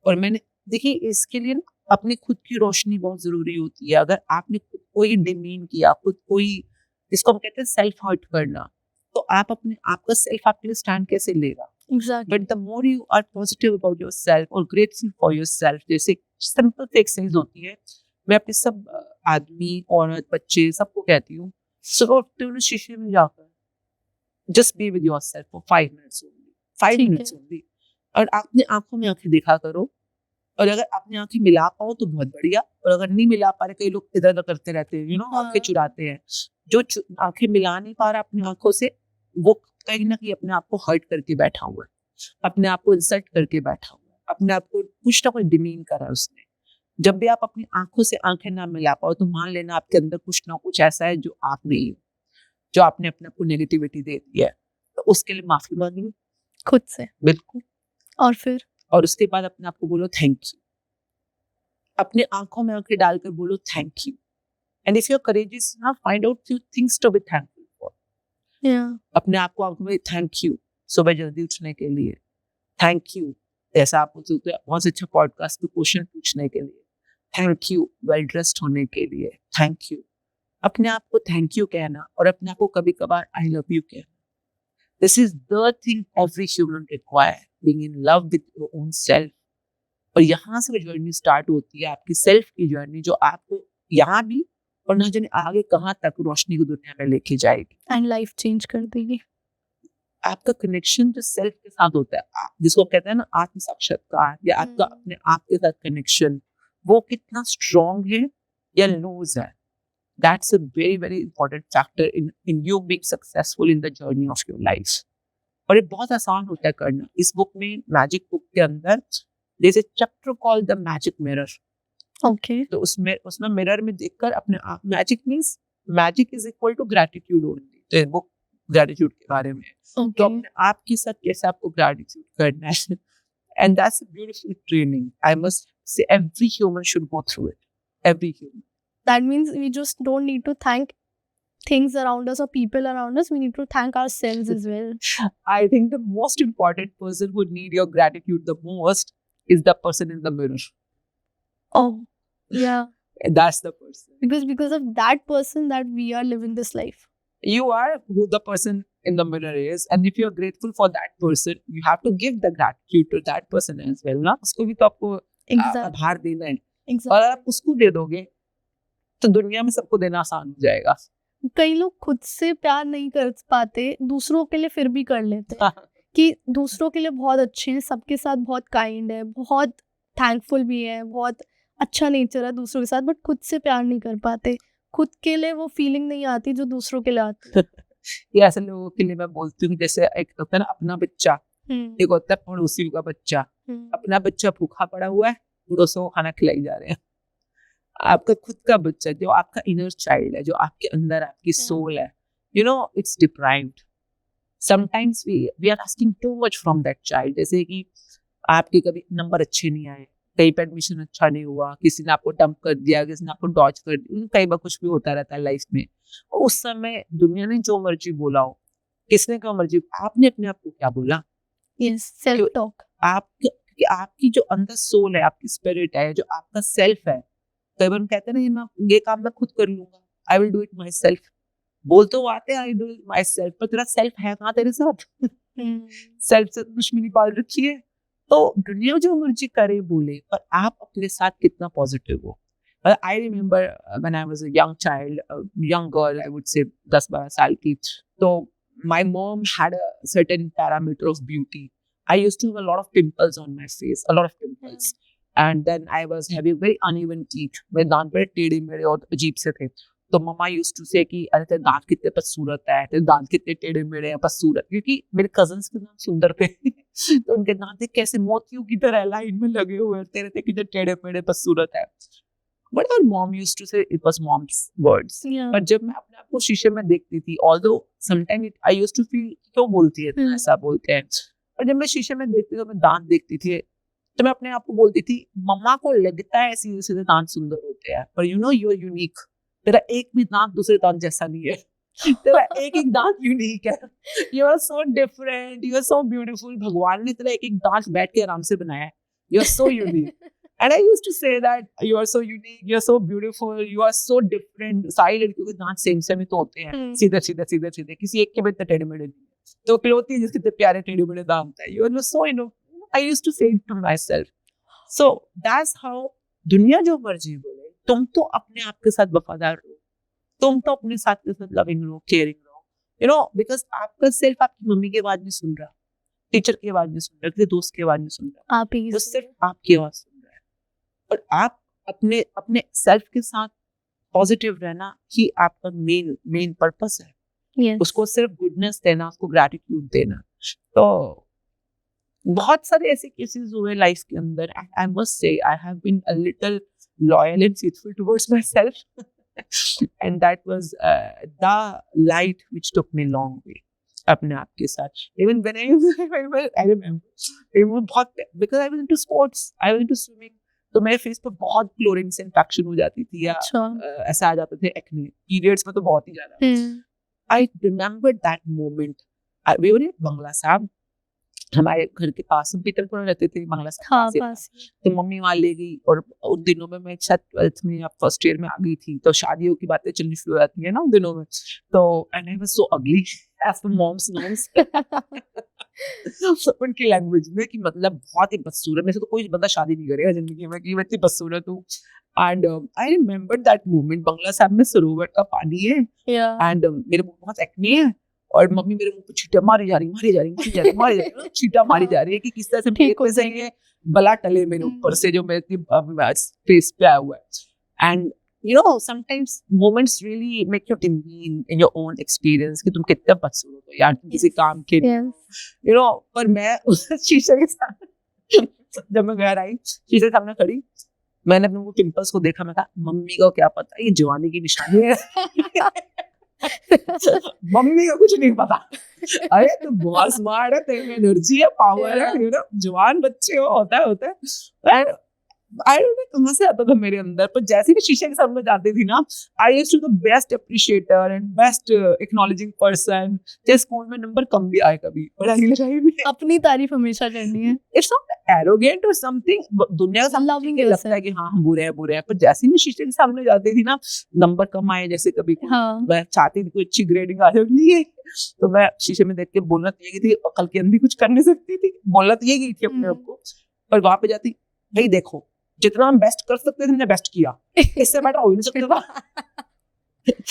और मैंने, देखिए इसके लिए ना अपनी खुद की रोशनी बहुत जरूरी होती है. अगर आपने खुद को ही डिमीन किया, खुद को ही, जिसको हम कहते हैं सेल्फ हर्ट करना, तो आप अपने आपका सेल्फ आपके लिए स्टैंड कैसे लेगा? Exactly. But the more you are positive about yourself or grateful for yourself, जैसे सिंपल से एक्सरसाइज होती है, मैं अपने सब आदमी, औरत, बच्चे सबको कहती हूँ, सुबह उठते हुए शीशे में जाकर just be with yourself for 5 minutes only. 5 ठीक minutes only. और अपने आंखों में आंखें देखा करो, और अगर अपनी आंखें मिला पाओ तो बहुत बढ़िया, और अगर नहीं मिला पा रहे, कई लोग इधर उधर करते रहते हैं, आंखें चुराते हैं. जो आंखें मिला नहीं पा रहा अपनी आंखों से, वो कहीं ना कहीं अपने आप को हर्ट करके बैठा हुआ है, अपने आप को इंसल्ट करके बैठा हुआ है, अपने आप को कुछ ना कुछ डिमीन करा उसने. जब भी आप अपनी आंखों से आंखें ना मिला पाओ, तो मान लेना आपके अंदर कुछ ना कुछ ऐसा है जो आप नहीं हो, जो आपने अपने आप को नेगेटिविटी दे दी है. तो उसके लिए माफी मांगिए खुद से. बिल्कुल. और उसके बाद अपने आप को बोलो थैंक यू. अपने आंखों में आंखें डालकर बोलो thank you. And if you are courageous now, find out few things to be thankful for. अपने आप को आंखों में थैंक यू सुबह जल्दी उठने के लिए, थैंक यू ऐसा आप बहुत अच्छा पॉडकास्ट पे क्वेश्चन पूछने के लिए, थैंक यू वेल ड्रेस्ड होने के लिए, थैंक यू. अपने आप को थैंक यू कहना और अपने आप को कभी कभार आई लव यू कहना. This is the thing every human require, being in love with your own self. और यहाँ से जर्नी स्टार्ट होती है, आपकी सेल्फ की जर्नी, जो आपको यहाँ भी और ना जाने आगे कहाँ तक रोशनी की दुनिया में लेके जाएगी एंड लाइफ चेंज कर देगी. आपका कनेक्शन जो सेल्फ के साथ होता है, जिसको कहते हैं ना आत्म साक्षात्कार, या आपका अपने आप के साथ कनेक्शन, वो कितना स्ट्रॉन्ग है या लूज है. That's a very important factor in you being successful in the journey of your life. और ये बहुत आसान होता है करना. इस बुक में, मैजिक बुक के अंदर, there's a chapter called the magic mirror. Okay. तो उसमें मिरर में देखकर अपने आप, magic is equal to gratitude only. तो ये बुक ग्रेटिट्यूड के बारे में. तो अपने आप के साथ कैसे आपको ग्रेटिट्यूड करना है. And that's a beautiful training. I must say every human should go through it. Every human. That means we just don't need to thank things around us or people around us. We need to thank ourselves as well. I think the most important person who need your gratitude the most is the person in the mirror. Oh, yeah. That's the person. Because of that person that we are living this life. You are who the person in the mirror is, and if you're grateful for that person, you have to give the gratitude to that person as well, ना? उसको भी तो आपको आभार देना है. और अगर आप उसको दे दोगे तो दुनिया में सबको देना आसान हो जाएगा. कई लोग खुद से प्यार नहीं कर पाते, दूसरों के लिए फिर भी कर लेते हैं कि दूसरों के लिए बहुत अच्छे हैं, सबके साथ बहुत काइंड है, बहुत थैंकफुल भी है, बहुत अच्छा नेचर है दूसरों के साथ, बट खुद से प्यार नहीं कर पाते. खुद के लिए वो फीलिंग नहीं आती जो दूसरों के लिए आती. ये ऐसे लोगों के लिए मैं बोलती हूँ, जैसे एक होता है ना अपना बच्चा, एक होता है पड़ोसी का बच्चा. अपना बच्चा भूखा पड़ा हुआ है, पड़ोसियों को खाना खिलाई जा रहे हैं. आपका खुद का बच्चा, जो आपका इनर चाइल्ड है, जो आपके अंदर आपकी सोल है, it's deprived. Sometimes we are asking too much from that child. जैसे कि आपके कभी नंबर अच्छे नहीं आए, कहीं पे एडमिशन अच्छा नहीं हुआ, किसी ने आपको डंप कर दिया, किसी ने आपको डॉज कर दिया, कई बार कुछ भी होता रहता है लाइफ में. और उस समय दुनिया ने जो मर्जी बोला हो, किसने क्या मर्जी, आपने अपने आप को क्या बोला? Self talk. आपकी जो अंदर सोल है, आपकी स्पिरिट है, जो आपका सेल्फ है, कई बार हम कहते हैं ना ये काम मैं खुद कर लूंगा, I will do it my self. बोल तो आते हैं आई डू इट माई सेल्फ, पर तेरा सेल्फ है कहाँ तेरे साथ? सेल्फ से दुश्मनी पाल रखी है। तो दुनिया जो मर्जी करे बोले, पर आप अपने साथ कितना पॉजिटिव हो। I remember when I was a young child, young girl, I would से 10-12 साल की, तो my mom had a certain parameter of beauty. I used to have a lot of pimples on my face, a lot of pimples. And then I was having very uneven teeth. मेरे दांत बड़े टेढ़े मेरे और अजीब से थे। तो मम्मा used to say कि अरे तेरे दांत कितने बदसूरत है, तेरे दांत कितने टेढ़े मेढ़े हैं, बदसूरत। क्योंकि मेरे cousins के दांत सुंदर थे तो उनके दांत कैसे मोतियों की तरह लाइन में लगे हुए, तेरे ते कितने टेढ़े मेढ़े बदसूरत है। But our mom used to say it was mom's words. पर जब मैं अपने आप को शीशे में देखती थी, although sometimes I used to feel क्यों बोलती है इतना, ऐसा बोलते हैं। और जब मैं शीशे में देखती थी तो मैं दांत देखती थी, तो मैं अपने आप को बोलती थी मम्मा को लगता है सीधे सीधे दांत सुंदर होते हैं, पर you know you are unique. तेरा एक भी दांत दूसरे दांत जैसा नहीं है, तेरा एक एक दांत यूनिक है। You are so different, you are so beautiful. भगवान ने तेरा एक एक दांत बैठ के आराम से बनाया है। You are so unique. And I used to say that you are so unique, you are so beautiful, you are so different. सारी लड़कियों के दांत सेम सेम ही तो होते हैं, सीधे सीधे सीधे सीधे, किसी एक के भी इतने टेढ़े मेढ़े नहीं है। तो इकलौती है जिसके इतने प्यारे टेढ़े मेढ़े दांत है। You are so, you know, I used to say it to myself. So that's how दुनिया जो मर्जी बोले, तुम तो अपने आप के साथ वफादार रहो, तुम तो अपने साथ के साथ लविंग रहो, केयरिंग रहो, you know, because आपका सेल्फ आपकी मम्मी की आवाज नहीं सुन रहा, टीचर की आवाज नहीं सुन रहा, किसी दोस्त की आवाज नहीं सुन रहा, आप ही वो सिर्फ आपकी आवाज सुन रहा है। और आप अपने अपने सेल्फ के साथ पॉजिटिव रहना ही आपका मेन पर्पस है। Yes. उसको सिर्फ गुडनेस देना, उसको ग्रैटिट्यूड देना। तो बहुत सारे ऐसे केसेस हुए लाइफ के अंदर। I must say I have been a little loyal and faithful towards myself and that was the light which took me long way अपने आप के साथ। इवन व्हेन आई रिमेंबर बहुत, because I was into sports, I was into swimming, तो मेरे face पे बहुत chlorine से इन्फेक्शन हो जाती थी, या ऐसा आ जाते थे एक्ने, पीरियड्स में तो बहुत ही ज्यादा। I remember that moment. We were in Bangla Sahib, हमारे घर के पास, हम पीतलपुरा रहते थे, बंगला साहब पास। तो मम्मी वहाँ ले गई, और उन दिनों में मैं शायद 12th में या फर्स्ट ईयर में आ गई थी, तो शादियों की बातें चलनी शुरू हो जाती है ना उन दिनों में। तो एंड आई वाज सो अगली एज द मॉम्स नोन्स उनकी लैंग्वेज में, कि मतलब बहुत ही बदसूरत, में से तो कोई बंदा शादी नहीं करेगा जिंदगी में कि मैं इतनी बदसूरत हूँ। And I remember that moment, Bangla Sahib में सरोवर का पानी है, एंड मेरे मुंह बहुत एक्ने है, और मम्मी मेरे मुंह पे छींटा मारी जा रही छींटा मारी जा रही है कि किस तरह से ठीक हो जाएंगे, बला टले मेरे ऊपर से जो मेरे फेस पे आया हुआ है। And you know, sometimes moments really make you demean in your own experience कि तुम कितने बदसूरत हो यार, तुम किसी काम के लिए, you know। पर मैं उस शीशे के साथ जब मैं घर आई, शीशे के सामने खड़ी, मैंने अपने वो पिंपल्स को देखा, मैं कहा मम्मी को क्या पता, ये जवानी की निशानी है मम्मी को कुछ नहीं पता, अरे तू बहुत स्मार्ट है, तेरे में एनर्जी है, पावर है, you know, जवान बच्चे हो, होता है। एंड आई डोंट नो कहाँ से आता था मेरे अंदर, पर जैसे ही शीशे के सामने जाती थी ना, I used to the best appreciator and best acknowledging person. चाहे स्कूल में नंबर कम भी आए, कभी पढ़ाई लिखाई भी, अपनी तारीफ हमेशा करनी है। इट्स नॉट एरोगेंट और समथिंग, दुनिया का सामने लगता है कि हाँ हम बुरे हैं, पर जैसे ही मैं शीशे के सामने जाती थी ना, नंबर कम आए, जैसे कभी मैं चाहती थी कोई अच्छी ग्रेडिंग आ जाए, तो मैं शीशे में देख के बोलना तो ये थी, अकल के अंदर कुछ कर नहीं सकती थी, बोलना तो ये गई थी अपने आप को। पर वहां पे जाती, भाई देखो जितना हम बेस्ट कर सकते थे हमने बेस्ट किया, इससे बेटर हो ही नहीं सकता था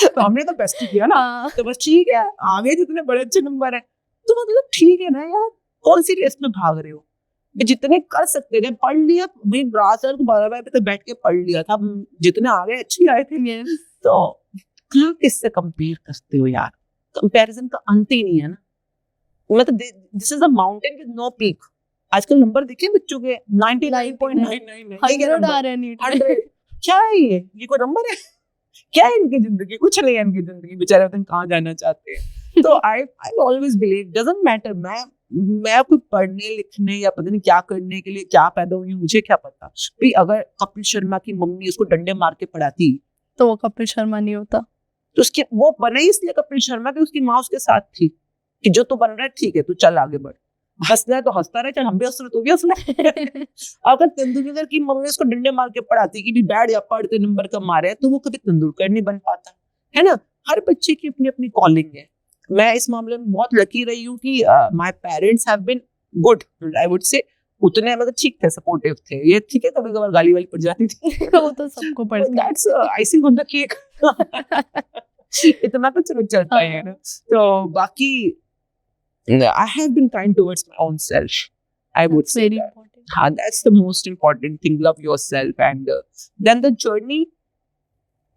तो हमने तो बेस्ट ही किया ना, तो बस ठीक है, आगे जितने बड़े अच्छे नंबर है तो मतलब ठीक है ना यार, कौन सी रेस में भाग रहे हो, जितने कर सकते थे पढ़ लिया, रात 12 बजे तक बैठ के पढ़ लिया था, जितने आगे अच्छे आए थे। तो कहाँ किससे कंपेयर करते हो यार, कंपैरिजन का अंत ही नहीं है ना। मतलब this is a mountain with no peak. आजकल नंबर देखिए बच्चों के 99.99 क्या है, ये कोई नंबर है क्या है इनकी जिंदगी? कुछ नहीं है इनकी जिंदगी, बेचारे पता नहीं कहाँ जाना चाहते हैं। तो I always believe doesn't matter, मैं कोई पढ़ने लिखने या पता नहीं क्या करने के लिए क्या पैदा हुई, मुझे क्या पता भाई। अगर कपिल शर्मा की मम्मी उसको डंडे मार के पढ़ाती तो वो कपिल शर्मा नहीं होता। तो उसके वो बना ही इसलिए कपिल शर्मा कि उसकी माँ उसके साथ थी कि जो तू बन रहा है ठीक है, तू चल आगे बढ़। हंसना है तो हंसता रहे, चल हम भी हंस रहे तू भी हंस रहे। अगर तेंदुलकर की मम्मी उसको डंडे मार के पढ़ाती कि भी बैठ या पढ़ ते नंबर कम आ रहे हैं, तो वो कभी तेंदुलकर नहीं बन पाता, है ना। हर बच्चे की अपनी अपनी कॉलिंग है। मैं इस मामले में बहुत लकी रही हूँ कि my parents have been good, I would say. उतने मतलब ठीक थे, सपोर्टिव थे। ये ठीक है कभी कभार गाली वाली पड़ जाती थी, वो तो सबको पड़ता है। That's icing on the cake. इतना कुछ नहीं चलता है ना। तो बाकी I have been kind towards my own self, I would That's say very that. important. हाँ, that's the most important thing. Love yourself, and then the journey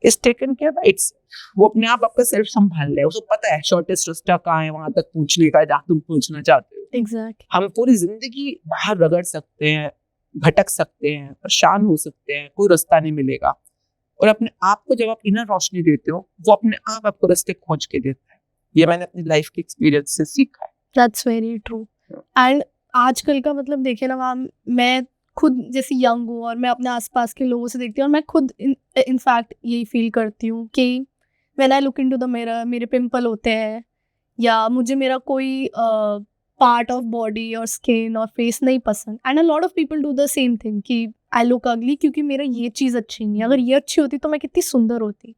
is taken care by itself. वो अपने आप आपका self संभाल ले, उसको पता है शॉर्टेस्ट रास्ता कहाँ है वहां तक पहुंचने का, जहाँ तुम पहुंचना चाहते हो। Exactly. हम पूरी जिंदगी बाहर रगड़ सकते हैं, भटक सकते हैं, परेशान हो सकते हैं, कोई रास्ता नहीं मिलेगा। और अपने आप को जब आप इनर रोशनी देते हो, वो अपने आप आपको रास्ते खोज के देता है। ये मैंने अपनी लाइफ के एक्सपीरियंस से सीखा है। That's very true. And आजकल का मतलब देखिए ना मैम, मैं खुद जैसे यंग हूँ और मैं अपने आसपास के लोगों से देखती हूँ, और मैं खुद इनफैक्ट यही फील करती हूँ कि when I look into the mirror, मेरे पिंपल होते हैं या मुझे मेरा कोई पार्ट ऑफ बॉडी और स्किन और फेस नहीं पसंद, and a lot of people do the same thing कि आई लुक अगली क्योंकि मेरा ये चीज़ अच्छी नहीं है। अगर ये अच्छी होती तो मैं कितनी सुंदर होती।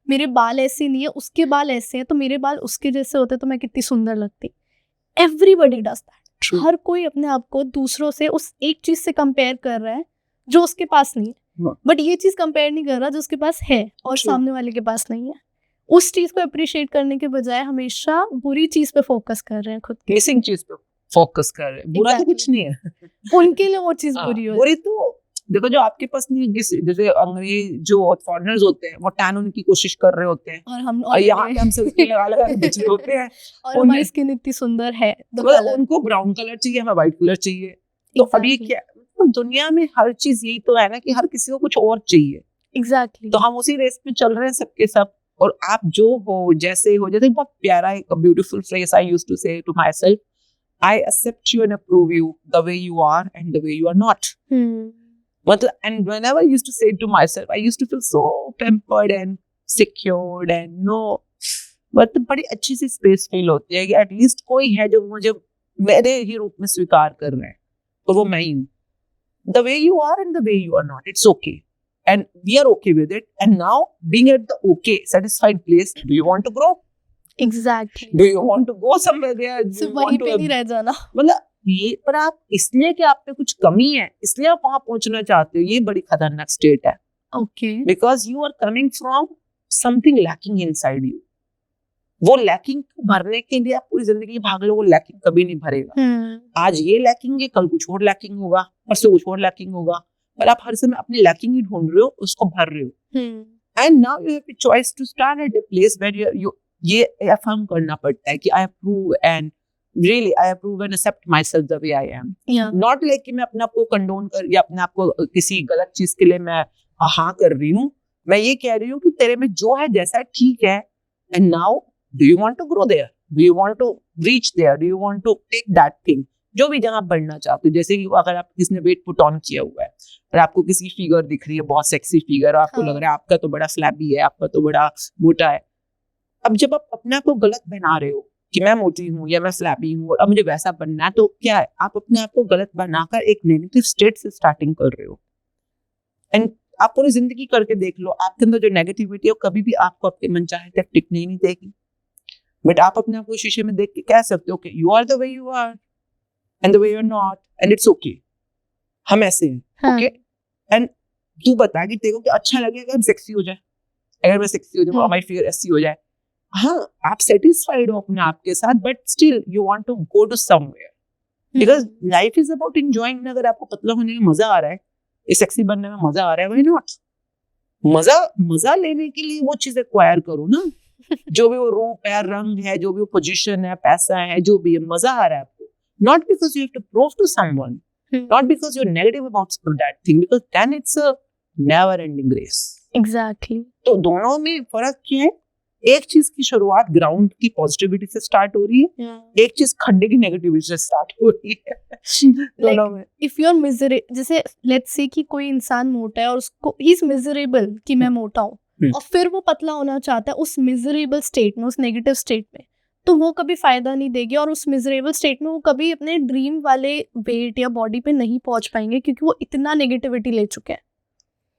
मेरे बाल ऐसे नहीं है, उसके बाल ऐसे हैं, तो मेरे बाल उसके जैसे होते तो मैं कितनी सुंदर लगती। Everybody does that. True. हर कोई अपने आप को दूसरों से उस एक चीज से कंपेयर कर रहा है जो उसके पास नहीं है, हाँ। बट ये चीज कंपेयर नहीं कर रहा जो उसके पास है और True. सामने वाले के पास नहीं है। उस चीज को अप्रिशिएट करने के बजाय हमेशा बुरी चीज पे फोकस कर रहे हैं खुद के। मिसिंग चीज पे फोकस कर रहे हैं। बुरा तो Exactly. कुछ नहीं है। उनके लिए वो चीज हाँ, बुरी हो बुरी तो देखो जो आपके पास नहीं है, जैसे अंग्रेज जो फॉरेनर्स होते हैं वो टैन होने की कोशिश कर रहे होते हैं, और हम और यहाँ पे हम सनस्क्रीन लगा लगा के बच रहे होते हैं। और हमारी स्किन इतनी सुंदर है, the मतलब color. उनको ब्राउन कलर चाहिए, हमें व्हाइट कलर चाहिए। तो अब ये Exactly. क्या मतलब दुनिया में हर चीज यही तो है ना कि हर किसी को कुछ और चाहिए। Exactly. तो हम उसी रेस में चल रहे हैं सबके सब। और आप जो हो जैसे हो, जैसे बहुत प्यारा एक beautiful phrase I used to say to myself, I accept you and approve you the way you are and the way you are not. मतलब, and whenever I used to say it to myself, I used to feel so pampered and secured and no, मतलब बड़ी अच्छी सी space feel होती है कि at least कोई है जो मुझे मेरे ही रूप में स्वीकार कर रहे हैं, और वो मैं ही हूँ। The way you are and the way you are not, it's okay, and we are okay with it. And now being at the okay, satisfied place, do you want to grow? Exactly. Do you want to go somewhere there? Do सिर्फ you वहीं want पे to नहीं रह जाना। मतलब ये, पर आप इसलिए कि आप पे कुछ कमी है इसलिए आप वहां पहुंचना चाहते हो, ये बड़ी खतरनाक स्टेट है। Okay. Because you are coming from something lacking inside you. वो लैकिंग भरने के लिए आप पूरी जिंदगी भाग लो, वो लैकिंग कभी नहीं भरेगा। आज ये लैकिंग है, कल कुछ और लैकिंग होगा, परसों कुछ और लैकिंग होगा, पर आप हर समय अपनी लैकिंग ही ढूंढ रहे हो, उसको भर रहे हो। And now you have a choice to start at a place where you ये अफर्म करना पड़ता है कि I approve and really I approve and accept myself the way I am. Yeah. Not like कि मैं अपने आप को कंडोन कर या अपने आप को किसी गलत चीज के लिए मैं हाँ कर रही हूँ। मैं ये कह रही हूँ कि तेरे में जो है जैसा ठीक है, and now do you want to grow there? Do you want to reach there? Do you want to take that thing? जो भी जहाँ बढ़ना चाहते हो, जैसे कि अगर आप किसी ने वेट पुट ऑन किया हुआ है और आपको किसी फिगर दिख रही है, बहुत सेक्सी फिगर, और आपको लग रहा है आपका तो बड़ा फ्लैबी है, आपका तो बड़ा मोटा है। अब जब आप अपने आप को गलत बना रहे हो कि मैं मोटी हूँ या मैं फ्लैबी हूँ और मुझे वैसा बनना है, तो क्या है, आप अपने आप को गलत बनाकर एक नेगेटिव स्टेट से स्टार्टिंग कर रहे हो। एंड आप पूरी जिंदगी करके देख लो, आपके अंदर जो नेगेटिविटी है वो कभी भी आपको आपके मन चाहे तक टिकने नहीं देगी। बट आप अपने आप को शीशे में देख के कह सकते हो कि you are the way you are and the way you are not, and it's okay, हम ऐसे हैं, ओके। एंड तू बता कि तेरे को क्या अच्छा लगेगा अगर सेक्सी हो जाए, अगर मैं सेक्सी हो जाऊँ, हमारी फिगर ऐसी हो जाए। हाँ, आप सेटिस्फाइड हो अपने आप के साथ, but still you want to go to somewhere, because life is about enjoying. अगर आपको पतला होने में मजा आ रहा है, ये सेक्सी बनने में मजा आ रहा है, व्हाई नॉट? मजा लेने के लिए वो चीज एक्वायर करो ना। जो भी वो रूप है, रंग है, जो भी वो पोजीशन है, पैसा है, जो भी है, मजा आ रहा है आपको, not because you have to prove to someone, not because you are negative about that thing, because then it's a never ending race. Exactly. तो दोनों में फर्क क्या है? एक चीज की शुरुआत ग्राउंड की पॉजिटिविटी से स्टार्ट हो रही है, एक चीज खड्डे की नेगेटिविटी से स्टार्ट हो रही है। दोनों में इफ यू आर मिजरेबल, जैसे लेट्स से कि कोई इंसान मोटा है और उसको ही इज मिजरेबल कि मैं मोटा हूँ, और फिर वो पतला होना चाहता है उस मिजरेबल स्टेट में, उस नेगेटिव स्टेट में, तो वो कभी फायदा नहीं देगी और उस मिजरेबल स्टेट में वो कभी अपने ड्रीम वाले वेट या बॉडी पे नहीं पहुंच पाएंगे क्योंकि वो इतना नेगेटिविटी ले चुके हैं।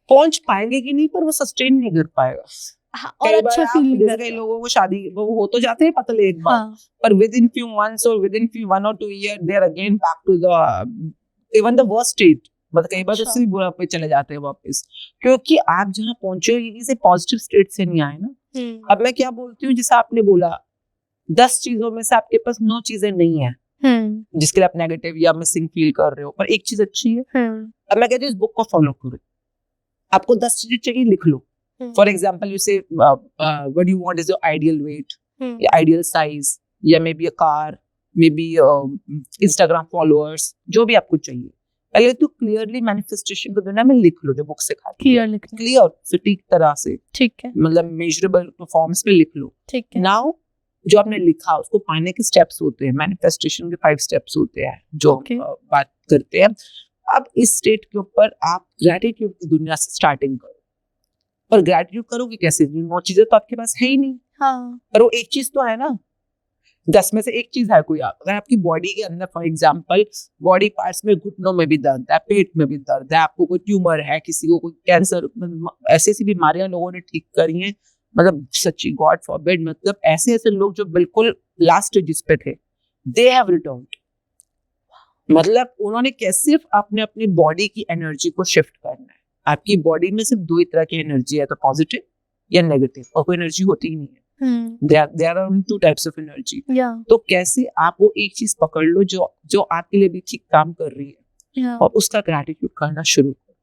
पहुंच पाएंगे कि नहीं, पर वो सस्टेन नहीं कर पाएगा। हाँ, और कई बार अच्छा आप फील जैसे कई लोगों को शादी वो हो तो जाते हैं पतले एक बार, हाँ पर विद इन फ्यू मंथ्स और within few 1 or 2 years they are again back to the even the worst state. मतलब कई बार अच्छा। उससे भी बुरा पे चले जाते हैं वापस, क्योंकि आप जहाँ पहुंचे हो ये किसी पॉजिटिव स्टेट से नहीं आए ना। अब मैं क्या बोलती हूँ, जैसे आपने बोला 10 चीजों में से आपके पास 9 चीजें नहीं है जिसके लिए आप नेगेटिव या मिसिंग फील कर रहे हो, पर एक चीज अच्छी है। अब मैं कहती हूँ इस बुक को फॉलो करो, आपको 10 चीजें चाहिए लिख लो। फॉर एग्जाम्पल यू से what you want is your ideal weight या आइडियल साइज या may be a car, may be Instagram followers, जो भी आपको चाहिए पहले तो क्लियरली मैनिफेस्टेशन को दुनिया में लिख लो, जो बुक सिखाती है क्लियर सटीक तरह से, ठीक है, मतलब मेजरेबल फॉर्म्स में लिख लो। ठीक है। नाउ जो आपने लिखा उसको पाने के स्टेप्स होते हैं, मैनिफेस्टेशन के 5 स्टेप्स होते हैं जो बात करते हैं। अब इस स्टेट के ऊपर आप ग्रैटिट्यूड की दुनिया से स्टार्टिंग करो, पर ग्रैटिट्यूड करोगे कैसे? 9 चीजें तो आपके पास है ही नहीं। हाँ। पर वो एक चीज तो है ना, 10 में से एक चीज है कोई। आप अगर आपकी बॉडी के अंदर फॉर एग्जांपल बॉडी पार्ट्स में घुटनों में भी दर्द है, पेट में भी दर्द है, आपको कोई ट्यूमर है, किसी को कोई कैंसर, ऐसी ऐसी बीमारियां लोगों ने ठीक करी हैं, मतलब सच्ची गॉड फॉरबिड, मतलब ऐसे ऐसे लोग जो बिल्कुल लास्ट स्टेज पे थे, दे हैव रिटर्न्ड। मतलब उन्होंने कैसे सिर्फ आपने अपनी बॉडी की एनर्जी को शिफ्ट करना है। आपकी बॉडी में सिर्फ 2 ही तरह की एनर्जी है, तो पॉजिटिव या नेगेटिव, और कोई एनर्जी होती ही नहीं है। There are only 2 types of energy. तो कैसे आप वो एक चीज पकड़ लो जो आपके लिए भी ठीक काम कर रही है, और उसका ग्रैटिट्यूड करना शुरू करो,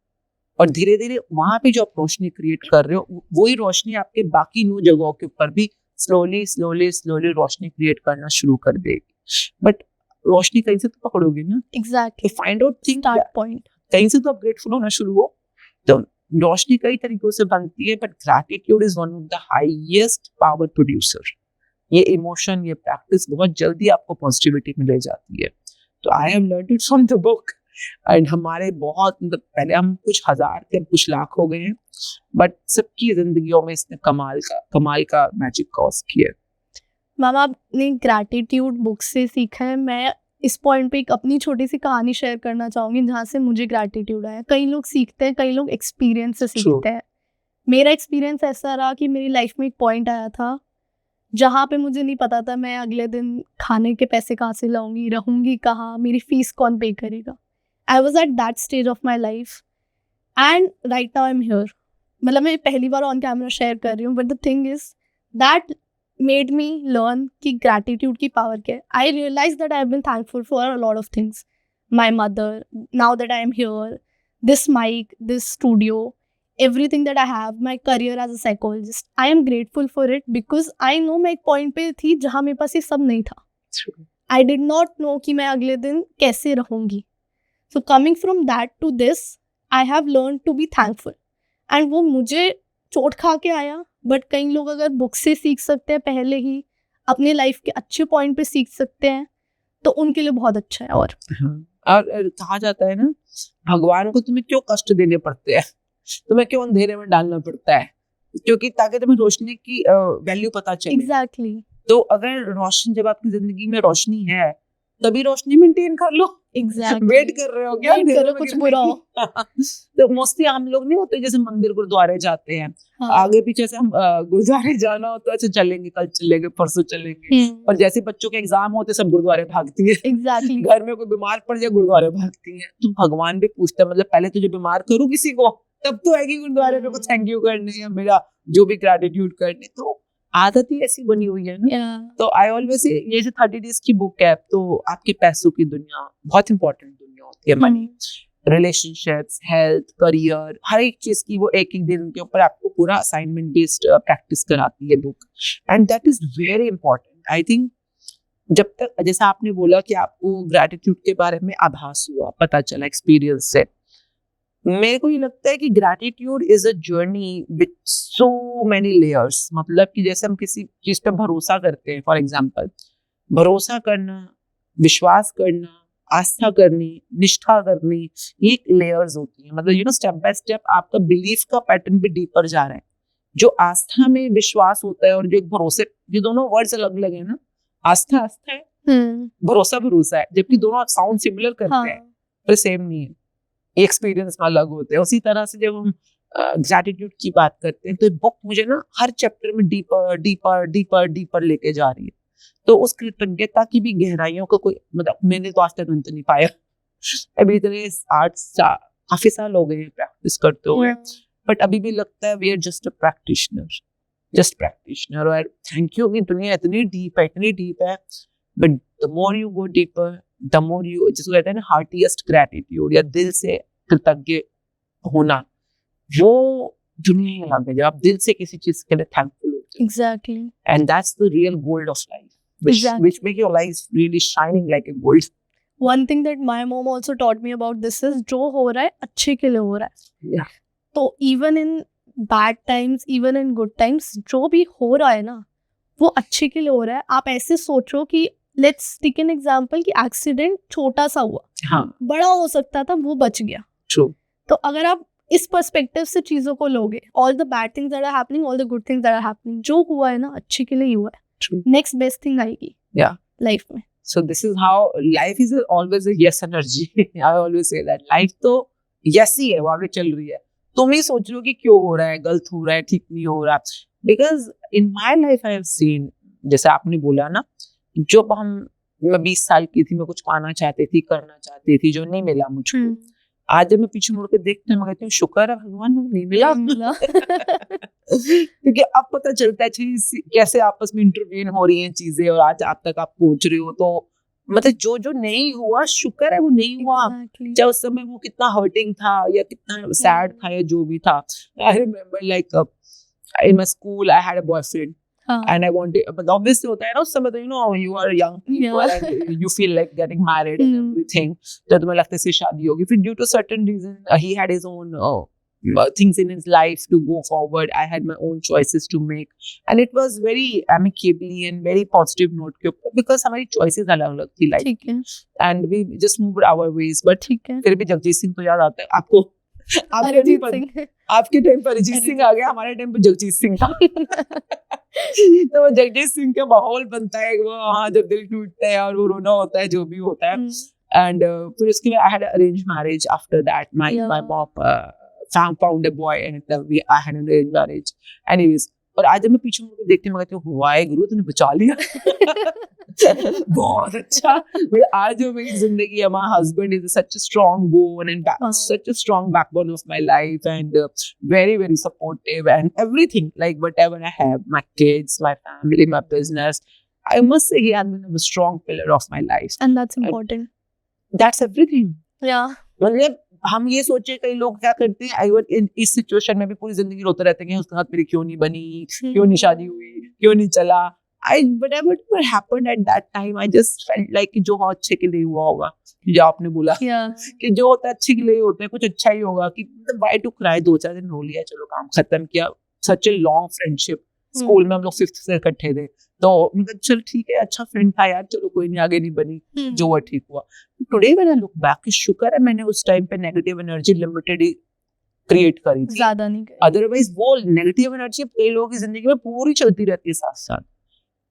और धीरे धीरे वहां पे जो आप रोशनी क्रिएट कर रहे हो वही रोशनी आपके बाकी 9 जगहों के ऊपर भी स्लोली स्लोली स्लोली रोशनी क्रिएट करना शुरू कर देगी। बट रोशनी कहीं से तो पकड़ोगे ना। Exactly. Find out thing start point, कहीं से तो आप ग्रेटफुल होना शुरू हो। तो रोशनी कई तरीकों से बनती है, but gratitude is one of the highest power producer. ये इमोशन, ये प्रैक्टिस बहुत जल्दी आपको पॉजिटिविटी में ले जाती है। तो I have learned it from the book, and हमारे बहुत मतलब पहले हम कुछ हजार थे, कुछ लाख हो गए हैं, बट सबकी जिंदगियों में इसने कमाल का मैजिक कॉज किया। मामा आपने ग्रैटिट्यूड बुक से सीखा है। मैं इस पॉइंट पे एक अपनी छोटी सी कहानी शेयर करना चाहूँगी जहाँ से मुझे ग्रैटिट्यूड आया। कई लोग सीखते हैं, कई लोग एक्सपीरियंस से सीखते हैं। मेरा एक्सपीरियंस ऐसा रहा कि मेरी लाइफ में एक पॉइंट आया था जहाँ पे मुझे नहीं पता था मैं अगले दिन खाने के पैसे कहाँ से लाऊंगी, रहूँगी कहाँ, मेरी फीस कौन पे करेगा। I was at that stage of my life and right now I am here. मतलब मैं पहली बार ऑन कैमरा शेयर कर रही हूँ, but the thing is that made me learn कि gratitude की power क्या है. I realized that I have been thankful for a lot of things. My mother, now that I am here, this mic, this studio, everything that I have, my career as a psychologist, I am grateful for it because I know मैं एक point पे थी जहाँ मेरे पास ये सब नहीं था. I did not know कि मैं अगले दिन कैसे रहूँगी. So coming from that to this, I have learned to be thankful. And वो मुझे चोट खा के आया, बट कई लोग अगर बुक से सीख सकते हैं, पहले ही अपने लाइफ के अच्छे पॉइंट पे सीख सकते हैं, तो उनके लिए बहुत अच्छा है। और कहा जाता है ना, भगवान को तुम्हें क्यों कष्ट देने पड़ते हैं, तुम्हें क्यों अंधेरे में डालना पड़ता है, क्योंकि ताकि तुम्हें रोशनी की वैल्यू पता चले। एग्जैक्टली। तो अगर रोशनी, जब आपकी जिंदगी में रोशनी है तभी रोशनी मेंटेन कर लो। Exactly. वेट कर रहे हो क्या? करो कुछ बुरा हो। तो मोस्टली हम लोग नहीं होते जैसे मंदिर गुरुद्वारे जाते हैं, हाँ। आगे पीछे से हम गुरुद्वारे जाना हो तो अच्छा चलेंगे, कल चलेंगे, परसों चलेंगे, और जैसे बच्चों के एग्जाम होते सब गुरुद्वारे भागती है। Exactly. घर में कोई बीमार पड़ जाए गुरुद्वारे भागती है। तो भगवान भी पूछता है, मतलब पहले तुझे बीमार करूँ किसी को, तब तो आएगी गुरुद्वारे पे को थैंक यू करने या मेरा जो भी ग्रैटिट्यूड करने। तो आदत ही ऐसी बनी हुई है ना। तो आई ऑलवेज से ये जो 30 डेज की बुक है, तो आपके पैसों की दुनिया बहुत इंपॉर्टेंट दुनिया होती है, मनी, रिलेशनशिप्स, हेल्थ, करियर, हर एक चीज की वो एक दिन के ऊपर आपको पूरा असाइनमेंट बेस्ड प्रैक्टिस कराती है book, and that is very important. I think जब तक, जैसा आपने बोला कि आपको ग्रैटिट्यूड के बारे में आभास हुआ, पता चला एक्सपीरियंस से, मेरे को ये लगता है कि gratitude is a journey with so many layers. मतलब कि जैसे हम किसी चीज पे भरोसा करते हैं, फॉर एग्जांपल भरोसा करना, विश्वास करना, आस्था करनी, निष्ठा करनी, ये लेयर्स होती है। मतलब स्टेप बाय स्टेप आपका बिलीफ का पैटर्न भी डीपर जा रहा है। जो आस्था में विश्वास होता है और जो एक भरोसे, ये दोनों वर्ड्स अलग अलग है ना, आस्था आस्था है, भरोसा भरोसा है, जबकि दोनों साउंड सिमिलर करते हैं पर सेम नहीं है, एक्सपीरियंस अलग होते हैं। उसी तरह से जब हम ग्रैटिट्यूड की बात करते हैं तो बुक मुझे ना हर चैप्टर में डीपर डीपर डीपर डीपर लेके जा रही है। तो उस कृतज्ञता की भी गहराइयों का कोई मतलब मैंने तो आज तक अंत नहीं पाया। अभी इतने 8 साल काफी साल हो गए हैं प्रैक्टिस करते हुए, बट अभी भी लगता है we are just a practitioner. और थैंक यू कि दुनिया इतनी डीप है, but the more you go deeper the more you, जिसको कहते हैं ना हार्टिएस्ट ग्रैटिट्यूड या दिल से कृतज्ञ होना, वो दुनिया ही अलग है जब आप दिल से किसी चीज के लिए थैंकफुल होते हैं। Exactly. And that's the real gold of life, which make your life really shining like a gold. One thing that my mom also taught me about this is जो हो रहा है अच्छे के लिए हो रहा है। Yeah. तो even in bad times, even in good times, जो भी हो रहा है ना वो अच्छे के लिए हो रहा है। आप ऐसे सोचो कि let's take an example कि एक्सीडेंट छोटा सा हुआ, हाँ, बड़ा हो सकता था, वो बच गया। true. तो अगर आप इस पर्सपेक्टिव से चीजों को लोगे, all the bad things that are happening, all the good things that are happening, जो हुआ है ना अच्छे के लिए ही हुआ है। True. नेक्स्ट बेस्ट थिंग आएगी Yeah. लाइफ में। So this is how life is always a yes energy. I always say that life तो yes ही है, वो आगे चल रही है। तुम ही सोच रहे हो कि क्यों हो रहा है, गलत हो रहा है, ठीक नहीं हो रहा। Because in my life I have seen, जैसे आपने बोला ना, जब मैं 20 साल की थी, मैं कुछ पाना चाहती थी, करना चाहती थी, जो नहीं मिला मुझको। आज जब मैं पीछे मुड़ के देखती हूँ, मैं कहती हूँ शुक्र है भगवान नहीं मिला। क्योंकि अब पता चलता है कैसे आपस में इंटरवीन हो रही हैं चीजें, और आज आप तक आप पहुंच रहे हो। तो मतलब जो नहीं हुआ, शुक्र है वो नहीं हुआ। चाहे उस समय वो कितना हर्टिंग था या कितना सैड था या जो भी था। I remember like in my school I had a boyfriend and I wanted, but obviously होता है ना उस समय तो, you know, you are young people and you feel like getting married and everything, तो तुम्हें लगता है इससे शादी होगी। फिर due to certain reason he had his own things in his life to go forward. I had my own choices to make and it was very amicably and very positive note के ऊपर, because हमारी choices अलग अलग थी life की, and we just moved our ways। but फिर भी जगजीत सिंह तो याद आता है आपको? आपके टाइम पर अरिजीत सिंह आ गया, हमारे टाइम पर जगजीत सिंह था। तो वो जगजीत सिंह का माहौल बनता है, वो हाँ जब दिल टूटता है और वो रोना होता है, जो भी होता है। एंड फिर उसके बाद I had arrange marriage after that. My mom found a boy and I had an arranged marriage anyways। और आज जब मैं पीछे मुड़ के देखती हूँ, मैं कहती हूँ वाह गुरु तूने बचा लिया। बहुत अच्छा। आज जो मेरी जिंदगी है, my husband is such a strong bone and such a strong backbone of my life and very very supportive and everything, like whatever I have, my kids, my family, my business, I must say he has been a strong pillar of my life and that's important and that's everything। yeah। मतलब हम ये सोचे, कई लोग क्या करते हैं, आई इस सिचुएशन में भी पूरी जिंदगी रोते रहते हैं उसके साथ मेरी क्यों नहीं बनी, क्यों नहीं शादी हुई, क्यों नहीं चला। whatever happened at that time, I just felt like कि जो हो अच्छे के लिए हुआ होगा, जो आपने बोला कि जो होता है अच्छे के लिए होता है, कुछ अच्छा ही होगा। कि why to cry, 2-4 दिन रो लिया, चलो काम खत्म किया। such a long friendship, school में हम लोग 5th से इकट्ठे थे, तो मतलब चल ठीक है, अच्छा फ्रेंड था यार, चलो कोई नहीं, आगे नहीं बनी, जो हुआ ठीक हुआ। Today when I look back, शुक्र है मैंने उस टाइम पे नेगेटिव एनर्जी लिमिटेड ही क्रिएट करी थी, ज्यादा नहीं करी। अदरवाइज वो नेगेटिव एनर्जी कई लोगों की जिंदगी में पूरी चलती रहती है साथ साथ,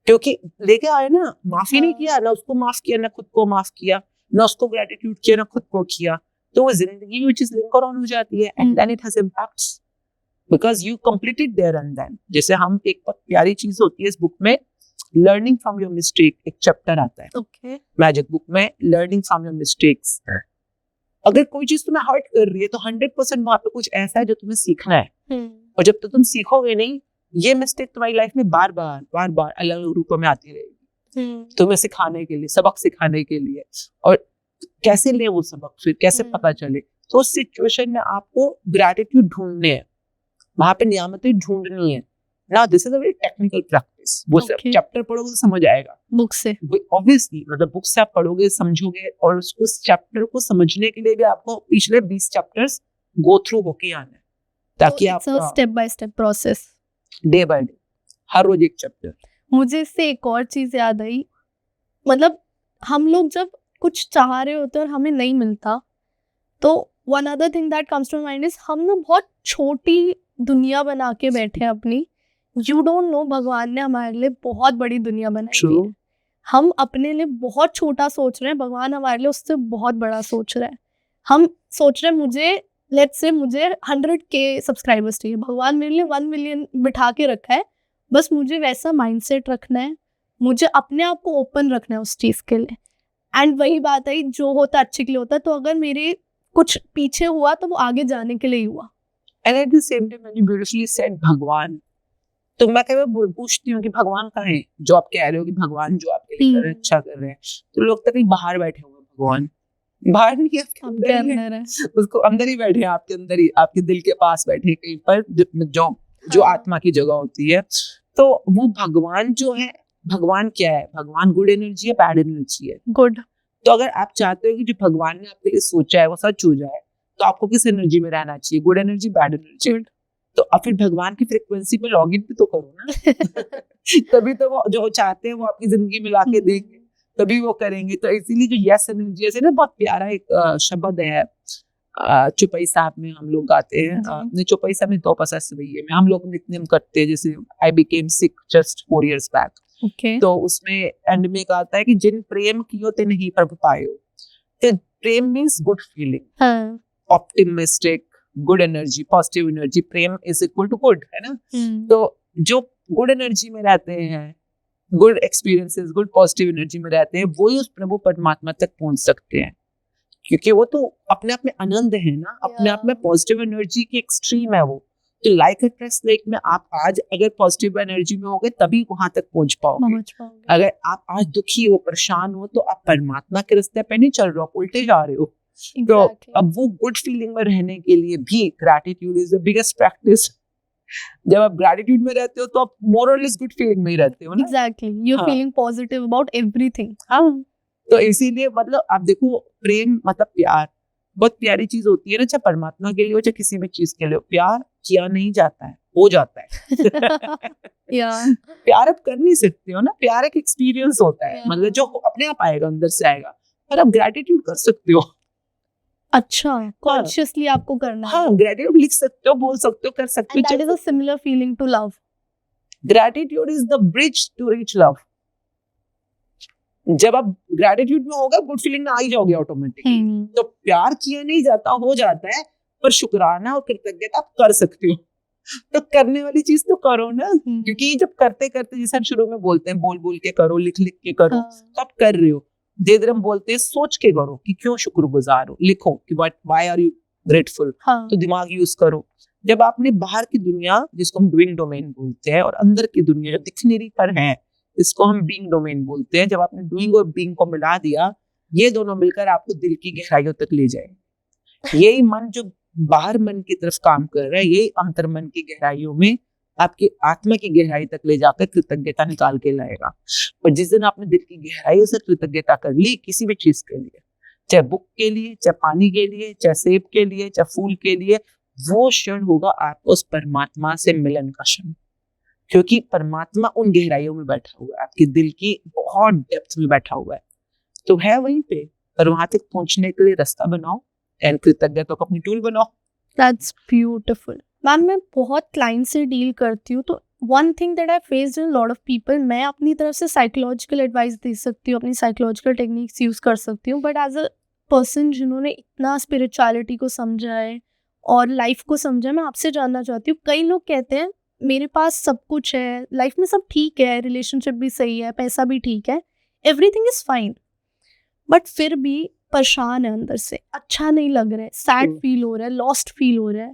क्योंकि लेके आए ना, माफी नहीं किया, ना उसको माफ किया, ना खुद को माफ किया, ना उसको ग्रेटिट्यूड किया, ना खुद को किया, तो वो जिंदगी में चीज लिंक ऑन हो जाती है and then it has impacts because you completed there and then। जैसे हम एक बहुत प्यारी चीज होती है इस बुक में, लर्निंग फ्रॉम योर मिस्टेक, एक चैप्टर आता है okay। मैजिक बुक में, लर्निंग फ्रॉम योर मिस्टेक्स। अगर कोई चीज तुम्हें हर्ट कर रही है तो 100% वहां पे कुछ ऐसा है जो तुम्हें सीखना है। और जब तक तुम सीखोगे नहीं, ये मिस्टेक तुम्हारी लाइफ में बार बार अलग रूपों में आती रहेगी, तुम्हें सिखाने के लिए, सबक सिखाने के लिए। और कैसे ले वो सबक, फिर कैसे पता चले, तो उस सिचुएशन में आपको ग्रेटिट्यूड ढूंढने हैं, वहां पे नियामतें ढूंढनी है ना। This is a very technical practice. वो चैप्टर पढ़ोगे तो समझ आएगा बुक से, ऑब्वियसली, मतलब बुक से आप पढ़ोगे, समझोगे, और उस चैप्टर को समझने के लिए भी आपको पिछले 20 चैप्टर्स गो थ्रू होके आना है, ताकि आप step by step process, day by day, हर रोज एक चैप्टर। मुझे इससे एक और चीज याद आई, मतलब हम लोग जब कुछ चाह रहे होते हैं और हमें नहीं मिलता, तो one other thing that comes to mind is हम ना बहुत छोटी दुनिया बना के बैठे हैं अपनी। यू डोंट नो भगवान ने हमारे लिए बहुत बड़ी दुनिया बनाई है। हम अपने लिए बहुत छोटा सोच रहे हैं, भगवान हमारे लिए उससे बहुत बड़ा सोच रहा है। हम सोच रहे हैं मुझे लेट्स से मुझे 100K सब्सक्राइबर्स चाहिए, भगवान मेरे लिए 1 मिलियन बिठा के रखा है, बस मुझे वैसा माइंडसेट रखना है, मुझे अपने आप को ओपन रखना है उस चीज़ के लिए। एंड वही बात है, जो होता अच्छे के लिए होता है, तो अगर मेरे कुछ पीछे हुआ तो वो आगे जाने के लिए ही हुआ। And at the same time, when you beautifully said भगवान, तो मैं कई बार पूछती हूँ कि भगवान कहाँ है? जो आप कह रहे हो कि भगवान जो आपके लिए कर रहे हैं, अच्छा कर रहे हैं, तो लोग तो कहीं बाहर बैठे हुए हैं भगवान, बाहर नहीं है, आपके अंदर ही है। अंदर है। उसको अंदर ही बैठे हैं, आपके अंदर ही, आपके दिल के पास बैठे हैं कहीं पर, जो हाँ। आत्मा की जगह होती है। तो वो भगवान जो है, भगवान क्या है? भगवान गुड एनर्जी है, बैड एनर्जी है? गुड। तो अगर आप चाहते हो कि जो भगवान ने आपके लिए सोचा है वो सच हो जाए, तो आपको किस एनर्जी में रहना चाहिए? Good energy, bad energy? Good. तो अब फिर भगवान की फ्रिक्वेंसी पे लॉगिन भी तो करो ना। तभी तो वो जो चाहते हैं वो आपकी जिंदगी में लाके देंगे, तभी वो करेंगे। तो इसीलिए जो यस एनर्जी, ऐसे ना बहुत प्यारा एक शब्द है, चौपाई साहब में हम लोग गाते हैं, नहीं चौपाई साहब में, तो पसा सवैये में हम लोग नित्यनेम करते हैं, जैसे I became sick just 4 years back. Okay. तो उसमें एंड में कहता है कि जिन प्रेम कियो ते नहीं प्रभु पायो। तो प्रेम मीन्स गुड फीलिंग, हाँ। Optimistic, good energy, positive energy. प्रेम इज इक्वल टू गुड, है ना? तो जो गुड एनर्जी में रहते हैं, good experiences, good positive energy में रहते हैं, वो ही उस प्रभु परमात्मा तक पहुंच सकते हैं, क्योंकि वो तो अपने आप में आनंद है ना, अपने आप में पॉजिटिव एनर्जी की एक्सट्रीम है वो। तो लाइक अट्रैक्ट्स लाइक में आप आज अगर पॉजिटिव एनर्जी में होगे तभी वहां तक पहुंच पाओगे। अगर आप आज दुखी हो, परेशान हो, तो आप परमात्मा के रास्ते पे नहीं चल रहे हो, आप उल्टे जा रहे हो। तो अब वो गुड फीलिंग में रहने के लिए भी gratitude is the biggest practice. जब आप ग्रैटिट्यूड में रहते हो तो आप मोर और लेस गुड फीलिंग में ही रहते हो ना। Exactly, you are feeling positive about everything. हाँ, तो इसीलिए मतलब आप देखो, प्रेम मतलब प्यार बहुत प्यारी चीज होती है ना, चाहे परमात्मा के लिए हो चाहे किसी भी चीज के लिए हो। प्यार किया नहीं जाता है, हो जाता है। प्यार आप कर नहीं सकते हो ना, प्यार एक एक्सपीरियंस होता है, मतलब जो अपने आप आएगा, अंदर से आएगा। पर आप ग्रैटिट्यूड कर सकते हो। अच्छा, कॉन्शियसली आपको करना है। हाँ, ग्रैटिट्यूड लिख सकते हो, बोल सकते हो, कर सकते हो। That is a similar feeling to love. Gratitude is the bridge to reach love. जब आप ग्रैटिट्यूड में होगा, गुड फीलिंग में आ ही जाओगे ऑटोमेटिकली। तो प्यार किया नहीं जाता, हो जाता है, पर शुक्राना और कृतज्ञता आप कर सकते हो। तो करने वाली चीज तो करो ना, क्योंकि जब करते करते, जैसे हम शुरू में बोलते हैं, बोल बोल के करो, लिख लिख के करो, तो आप कर रहे हो। धीरे धीरे हम बोलते हैं सोच के करो कि क्यों शुक्रगुजार हो, लिखो कि व्हाई आर यू ग्रेटफुल। तो दिमाग यूज करो। जब आपने बाहर की दुनिया, जिसको हम डूइंग डोमेन बोलते हैं, और अंदर की दुनिया जो दिखने पर है, इसको हम बीइंग डोमेन बोलते हैं, जब आपने डूइंग और बीइंग को मिला दिया, ये दोनों मिलकर आपको दिल की गहराइयों तक ले जाए। यही मन जो बाहर मन की तरफ काम कर रहा है, यही अंतर मन की गहराइयों में आपकी आत्मा की गहराई तक ले जाकर कृतज्ञता निकाल के लाएगा। और जिस दिन आपने दिल की गहराई से कृतज्ञता कर ली किसी भी चीज के लिए, चाहे बुक के लिए, चाहे पानी के लिए, चाहे सेब के लिए, चाहे फूल के लिए, वो क्षण होगा आपको उस परमात्मा से मिलन का क्षण। क्योंकि परमात्मा उन गहराइयों में बैठा हुआ है, आपके दिल की बहुत डेप्थ में बैठा हुआ है, तो है वहीं पे। पर वहां तक पहुंचने के लिए रास्ता बनाओ एंड कृतज्ञता को अपनी टूल बनाओ। That's beautiful. मैम, मैं बहुत क्लाइंट से डील करती हूँ, तो one thing that I faced in lot of people, मैं अपनी तरफ से साइकोलॉजिकल एडवाइस दे सकती हूँ, अपनी साइकोलॉजिकल टेक्निक्स यूज कर सकती हूँ, बट एज अ पर्सन जिन्होंने इतना स्पिरिचुअलिटी को समझा है और लाइफ को समझा है, मैं आपसे जानना चाहती हूँ। कई लोग कहते हैं मेरे पास सब कुछ है, लाइफ में सब ठीक है, रिलेशनशिप भी सही है, पैसा भी ठीक है, एवरीथिंग इज फाइन, बट फिर भी परेशान है अंदर से, अच्छा नहीं लग रहा है, सैड फील हो रहा है, लॉस्ट फील हो रहा है,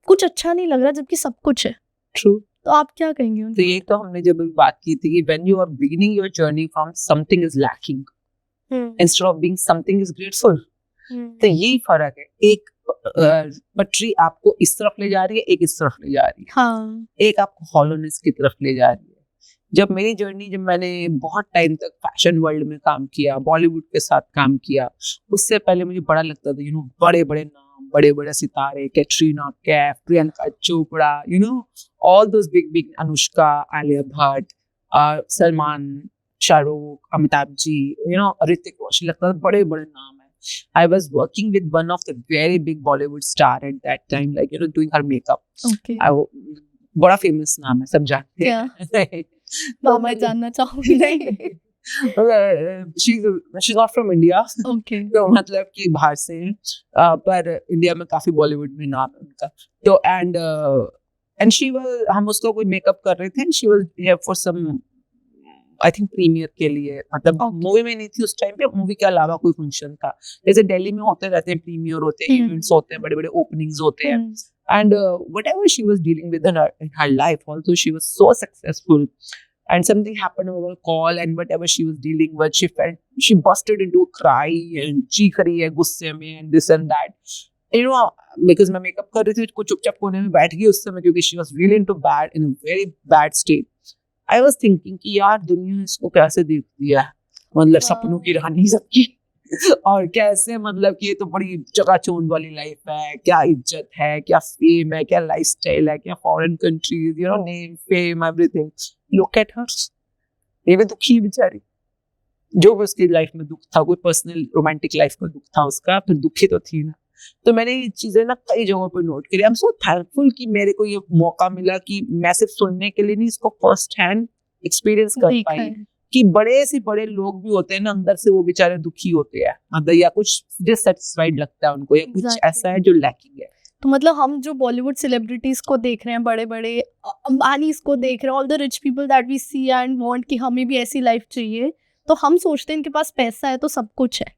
कुछ अच्छा नहीं लग रहा जबकि सब कुछ है। ट्रू। तो आप क्या कहेंगे उनको? तो ये तो हमने जब बात की थी कि when you are beginning your journey from something is lacking instead of being something is grateful. तो यही फर्क है। एक पटरी आपको इस तरफ ले जा रही है, एक इस तरफ ले जा रही है। हाँ। एक आपको हॉलोनेस की तरफ ले जा रही है। जब मेरी जर्नी, जब मैंने बहुत टाइम तक फैशन वर्ल्ड में काम किया, बॉलीवुड के साथ काम किया, उससे पहले मुझे बड़ा लगता था, बड़े बड़े नाम, बड़े बड़े सितारे, Katrina Kaif, Priyanka Chopra, all those big big, Anushka, Alia Bhatt, Salman, Shahrukh, Amitabh ji, Hrithik Roshan, लगता था बड़े बड़े नाम है। I was working with one of the very big Bollywood star at that time, like doing her makeup. Okay. बड़ा फेमस नाम है, सब जानते हैं। मैं जानना चाहूंगी। she's not from India. Okay. तो मतलब कि बाहर से हैं, पर इंडिया में काफी बॉलीवुड में नाम है उनका। तो एंड शी वाज, हम उसको कोई मेकअप कर रहे थे, and she was here for some, I think premiere के लिए, मतलब Okay. मूवी में नहीं थी उस टाइम पे, मूवी के अलावा कोई फंक्शन था, जैसे दिल्ली में होते रहते हैं, प्रीमियर होते हैं, इवेंट्स होते हैं, बड़े बड़े ओपनिंग्स होते हैं। And whatever she was dealing with in her life, although she was so successful, and something happened over a call, and whatever she was dealing with, she busted into a cry and चीख रही है गुस्से में, and this and that. You know, because मैं makeup कर रही थी, कुछ चुपचाप कोने में बैठ गई उस समय, क्योंकि she was really into bad, in a very bad state. I was thinking कि यार दुनिया इसको कैसे देखती है, मतलब सपनों की रानी सबकी, और कैसे, मतलब कि ये तो बड़ी चकाचौंध वाली लाइफ है, क्या इज्जत है, क्या फेम है, क्या लाइफस्टाइल है, क्या foreign countries, you know, name, fame, everything. Look at her, ये भी दुखी बेचारी, जो भी उसकी लाइफ में दुख था, कोई पर्सनल रोमांटिक लाइफ में दुख था उसका, फिर दुखी तो थी ना। तो मैंने ये चीजें ना कई जगहों पर नोट करी। आई एम सो थैंकफुल कि मेरे को ये मौका मिला कि मैं सिर्फ सुनने के लिए नहीं, इसको फर्स्ट हैंड एक्सपीरियंस कर पाई, कि बड़े से बड़े लोग भी होते हैं ना, अंदर से वो बेचारे दुखी होते हैं, मतलब या कुछ डिससैटिस्फाइड लगता है उनको, या कुछ ऐसा है जो लैकिंग है। तो मतलब हम जो बॉलीवुड सेलिब्रिटीज को देख रहे हैं, बड़े बड़े अंबानीज को देख रहे हैं, all the rich people that we see and want कि हमें भी ऐसी लाइफ चाहिए, तो हम सोचते हैं इनके पास पैसा है तो सब कुछ है,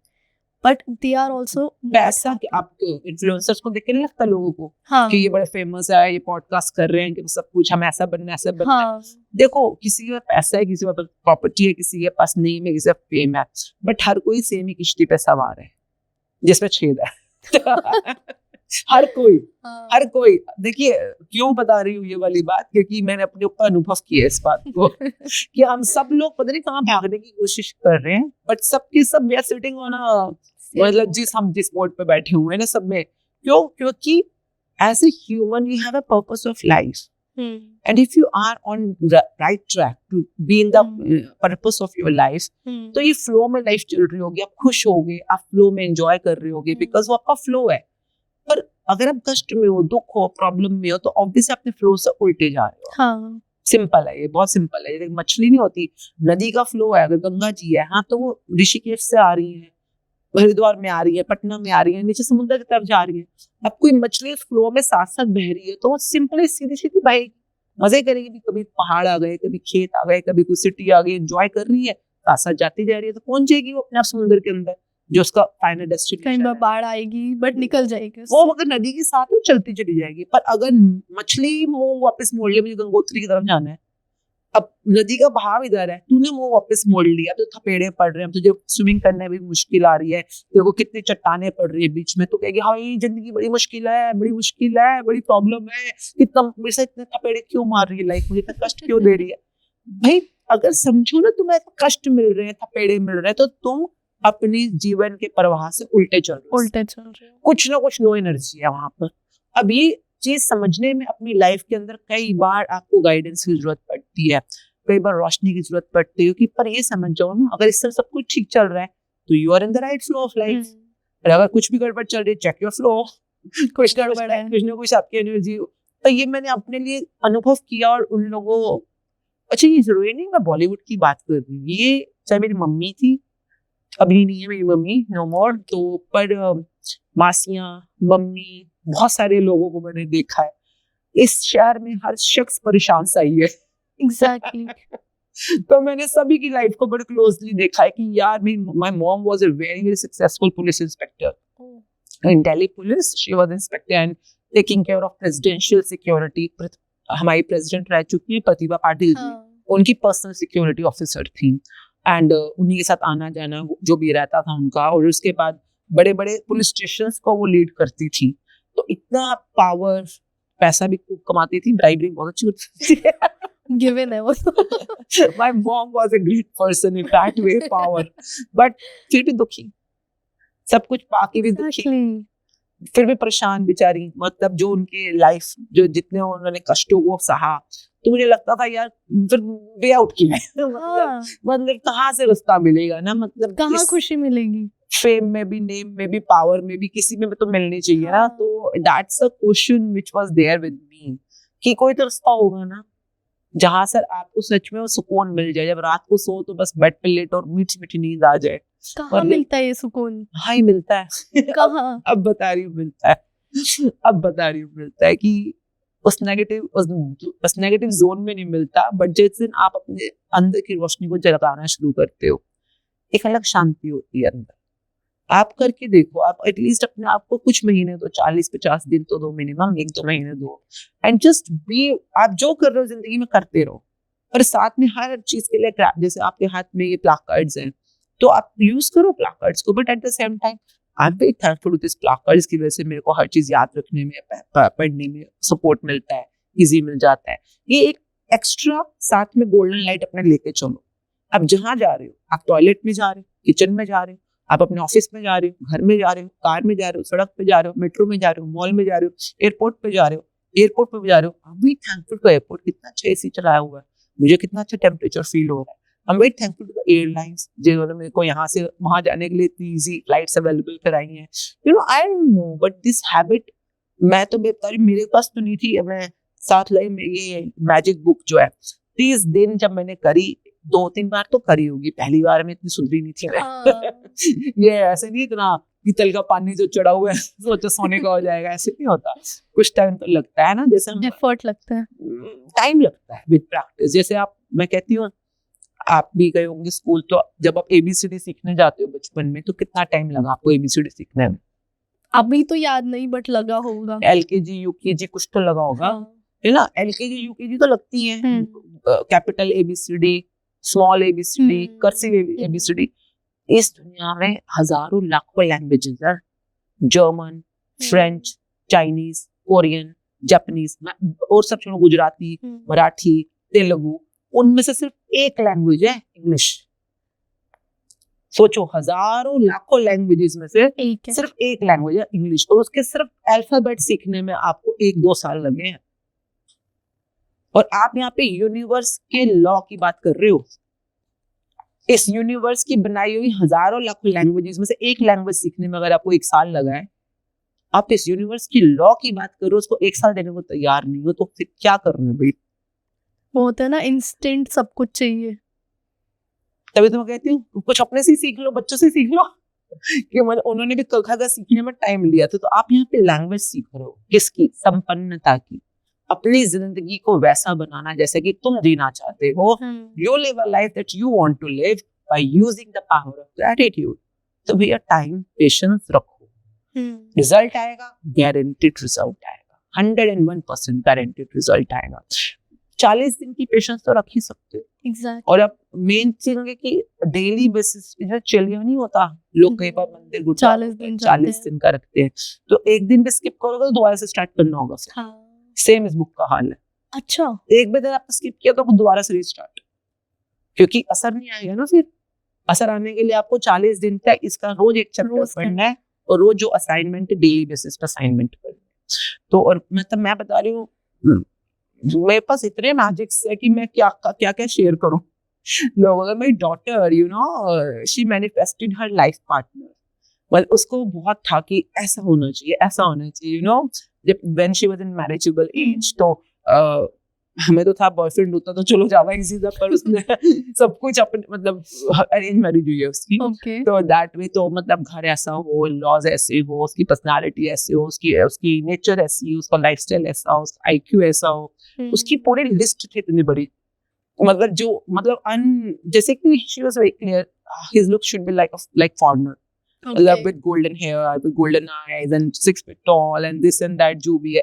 बट दे आर ऑल्सो पैसा। आपके इन्फ्लुएंसर्स को देख के नहीं लगता लोगों को हाँ, कि ये बड़े फेमस है, ये पॉडकास्ट कर रहे हैं, कि सब कुछ हम ऐसा बनना, ऐसा बनना। हाँ, देखो, किसी के पास पैसा है, किसी के पास प्रॉपर्टी है, किसी के पास नहीं है, किसी का फेम है, बट हर कोई सेम ही किश्ती पे सवार है जिसमें छेद है। हर कोई देखिए, क्यों बता रही हूँ ये वाली बात, क्योंकि मैंने अपने ऊपर अनुभव किया इस बात को कि हम सब लोग पता नहीं कहाँ भागने की कोशिश कर रहे हैं, बट सबकी सब we are sitting on a, मतलब हम जिस बोर्ड पे बैठे हुए हैं ना, सब में, क्योंकि as a human we have a purpose of life, and if you are on right track to be in the purpose of your life, तो ये फ्लो में लाइफ चल रही होगी, आप खुश होगे, आप फ्लो में एंजॉय कर रहे होगे, बिकॉज वो आपका फ्लो है। पर अगर आप कष्ट में हो, दुख हो, प्रॉब्लम में हो, तो ऑब्वियसली अपने फ्लो से उल्टे जा रहे हो। हाँ, सिंपल है ये, बहुत सिंपल है। ये मछली नहीं होती, नदी का फ्लो है, अगर गंगा जी है, हाँ, तो वो ऋषिकेश से आ रही है, हरिद्वार में आ रही है, पटना में आ रही है, नीचे समुद्र की तरफ जा रही है। अब कोई मछली फ्लो में साथ साथ बह रही है, तो वो सिंपली सीधी सीधी बहेगी, मजे करेगी भी, कभी पहाड़ आ गए, कभी खेत आ गए, कभी कोई सिटी आ गई, एंजॉय कर रही है, साथ साथ जाती जा रही है, तो पहुंचेगी वो अपने आप समुद्र के अंदर, जो उसका फाइनल कहीं डेस्टिनेशन है। बाढ़ आएगी बट निकल जाएगी वो अगर नदी के साथ में चलती चली जाएगी। पर अगर मछली मुंह वापस मोड़ लिया, मुझे गंगोत्री की तरफ जाना है, अब नदी का बहाव इधर है, तूने मुंह वापस मोड़ लिया, तो थपेड़े पड़ रहे हैं, तुझे स्विमिंग करने में भी मुश्किल आ रही है, देखो कितनी चट्टाने पड़ रही है बीच में, तो कहेगी हाँ ये जिंदगी बड़ी मुश्किल है, बड़ी मुश्किल है, बड़ी प्रॉब्लम है, कितना मेरे से इतने थपेड़े क्यों मार रही है लाइफ, मुझे इतना कष्ट क्यों दे रही है। भाई अगर समझो ना, तुम्हें कष्ट मिल रहे हैं, थपेड़े मिल रहे हैं, तो तुम अपनी जीवन के प्रवाह से उल्टे चल रहे हो, कुछ ना कुछ लो एनर्जी है वहां पर। अब ये चीज समझने में अपनी लाइफ के अंदर कई बार आपको गाइडेंस की जरूरत पड़ती है, कई बार रोशनी की जरूरत पड़ती है, कि पर ये समझ जाओ ना, अगर इस तरह सब कुछ ठीक चल रहा है तो you are in the right flow of life, और अगर कुछ भी गड़बड़ चल रही है, चेक योर फ्लो, कुछ गड़बड़ है, कुछ ना कुछ आपकी एनर्जी। तो ये मैंने अपने लिए अनुभव किया, और उन लोगों, अच्छा ये जरूरी नहीं मैं बॉलीवुड की बात कर रही हूँ, ये चाहे मेरी मम्मी थी, अभी नहीं है मेरी मम्मी, नो मोर, तो पर मासियां, मम्मी, बहुत सारे लोगों को मैंने देखा है, इस शहर में हर शख्स परेशान सा ही है। एग्जैक्टली। तो मैंने सभी की लाइफ को बड़े क्लोजली देखा है कि यार my mom was a very very successful police inspector in Delhi police, she was inspector and taking care of presidential security. हमारी प्रेसिडेंट रह चुकी है प्रतिभा पाटिल जी, उनकी पर्सनल सिक्योरिटी ऑफिसर थी, एंड उन्हीं के साथ आना जाना जो भी रहता था उनका, और उसके बाद बड़े बड़े पुलिस स्टेशन को वो लीड करती थी। तो इतना पावर, पैसा भी खूब कमाती थी, ब्राइबरी बहुत अच्छी होती थी। गिवन है वो। My mom was a great person in that way, power, but फिर भी दुखी, सब कुछ पाके भी दुखी, फिर भी परेशान बेचारी। मतलब जो उनकी लाइफ, जो जितने उन्होंने कष्टों को सहा, तो मुझे लगता था यार फिर वे आउट की है। मतलब कहाँ से रास्ता मिलेगा ना, मतलब कहाँ खुशी मिलेगी, फेम में भी, नेम में भी, पावर में भी, किसी में भी तो मिलनी चाहिए ना। तो that's a question which was there with me, कि कोई तो रास्ता होगा ना, जहाँ सर आपको सच में वो सुकून मिल जाए, जब रात को सो तो बस बेड पे लेट और मीठी मीठी नींद आ जाए। कहाँ मिलता है ये सुकून? हाँ ही मिलता है। कहाँ? अब बता रही हूँ मिलता है, अब बता रही हूँ मिलता है कि उस नेगेटिव जोन में नहीं मिलता, बट जिस दिन आप अपने अंदर की रोशनी को जगाना शुरू करते हो, एक अलग शांति होती है अंदर। आप करके देखो, आप एटलीस्ट अपने आप को कुछ महीने दो, 40-50 दिन तो दो, मिनिमम 1-2 महीने दो, एंड जस्ट बी, आप जो कर रहे हो जिंदगी में करते रहो। और साथ में हर चीज के लिए जैसे आपके हाथ में ये प्लाकार्ड्स हैं तो आप यूज करो प्लाकार्ड्स को, but at the same time I am very thankful to this placards की वजह से मेरे को हर चीज याद रखने में, पढ़ने में सपोर्ट मिलता है, इजी मिल जाता है। ये एक एक्स्ट्रा साथ में गोल्डन लाइट अपने लेके चलो। आप जहाँ जा रहे हो, आप टॉयलेट में जा रहे हो, किचन में जा रहे हो, आप अपने ऑफिस में जा रहे हो, घर में जा रहे हो, कार में जा रहे हो, सड़क पे जा रहे हो, मेट्रो में जा रहे हो, मॉल में जा रहे हो, एयरपोर्ट पे जा रहे हो, एयरपोर्ट पे भी जा रहे हो, I am very thankful to airport, कितना अच्छा एसी चलाया हुआ है, मुझे कितना अच्छा टेम्परेचर फील हो रहा है। I am very thankful to the airlines जिन्होंने मेरे को यहाँ से वहां जाने के लिए इतनी ईजी फ्लाइट्स अवेलेबल कराई हैं। You know I don't know, but this habit मैं तो बता रही, मेरे पास तो नहीं थी। मैं साथ लाई में ये मैजिक बुक जो है 30 दिन जब मैंने करी, 2-3 बार तो करी होगी, पहली बार में इतनी सुधरी नहीं थी मैं। ये ऐसे नहीं इतना पीतल का पानी जो चढ़ा हुआ है सोचो सोने का हो जाएगा, ऐसे नहीं होता। कुछ टाइम तो लगता है ना, जैसे एफर्ट लगता है, टाइम लगता है विद प्रैक्टिस। जैसे आप, मैं कहती हूँ आप भी गए होंगे स्कूल, तो जब आप ABCD सीखने जाते हो बचपन में, तो कितना टाइम लगा आपको ABCD सीखने में? अभी तो याद नहीं, बट लगा होगा। LKG UKG कुछ तो लगा होगा, है ना? LKG UKG तो लगती है, capital ABCD, small ABCD, cursive ABCD। इस दुनिया में हजारों लाखों लैंग्वेजेस है, German, French, Chinese, Korean, Japanese, और सब छोड़ो, गुजराती, मराठी, तेलुगु, उनमें से सिर्फ एक लैंग्वेज है इंग्लिश। सोचो, हजारों लाखों लैंग्वेजेस में से सिर्फ एक लैंग्वेज है इंग्लिश, और उसके सिर्फ अल्फाबेट सीखने में आपको 1-2 साल लगे हैं। और आप यहाँ पे यूनिवर्स के लॉ की बात कर रहे हो। इस यूनिवर्स की बनाई हुई हजारों लाखों लैंग्वेजेस में से एक लैंग्वेज सीखने में अगर आपको 1 साल लगा है, आप इस यूनिवर्स की लॉ की बात करो, उसको 1 साल देने को तैयार नहीं हो, तो फिर क्या कर रहे हो भाई? वो होता है ना, इंस्टेंट सब कुछ चाहिए। तभी तो मैं कहती हूँ कुछ अपने से सीख लो, बच्चों से सीख लो। कि मतलब उन्होंने भी क ख ग सीखने में टाइम लिया था, तो आप यहाँ पे लैंग्वेज सीख रहे हो, किसकी? संपन्नता की। अपनी जिंदगी को वैसा बनाना जैसे कि तुम जीना चाहते हो। You live a life that you want to live by using the power of gratitude. तो भैया टाइम, पेशेंस रखो, रिजल्ट आएगा, गारंटीड रिजल्ट आएगा, 101% गारंटीड रिजल्ट आएगा। 40 दिन की पेशेंस तो रख ही सकते हो। Exactly. और अब मेन चीज है कि डेली बेसिस पे चलिए नहीं होता, लोग कई बार मंदिर 40 दिन का रखते हैं, तो एक दिन भी स्किप करोगे तो दोबारा से स्टार्ट करना होगा। सेम इस बुक का हाल है। अच्छा, एक बार आपने स्किप किया तो दोबारा से रीस्टार्ट, क्योंकि असर नहीं आएगा ना। फिर असर आने के लिए आपको 40 दिन तक इसका रोज एक चैप्टर पढ़ना है, और रोज जो असाइनमेंट डेली बेसिस पे असाइनमेंट करना है। तो और मतलब मैं बता रही हूँ, मेरे पास इतने मैजिक्स है कि मैं क्या शेयर करूं। लोग, अगर मेरी daughter, you know, she manifested her life partner, मतलब उसको बहुत था कि ऐसा होना चाहिए, ऐसा होना चाहिए, यू नो। जब when she was in marriageable age, तो हमें तो था बॉयफ्रेंड होता तो चलो ज्यादा इजी था, पर उसने सब कुछ अपने मतलब अरेंज मैरिज हुई है उसकी। तो दैट वे, तो मतलब घर ऐसा हो, लॉज ऐसे हो, उसकी पर्सनालिटी ऐसे हो, उसकी नेचर ऐसी हो, उसका लाइफस्टाइल ऐसा हो, उसका IQ ऐसा हो, उसकी पूरी लिस्ट थी इतनी बड़ी। मतलब जो मतलब जैसे कि she was very clear, his look should be like foreigner, मतलब with golden hair, with golden eyes and 6 feet tall and this and that, जो भी है।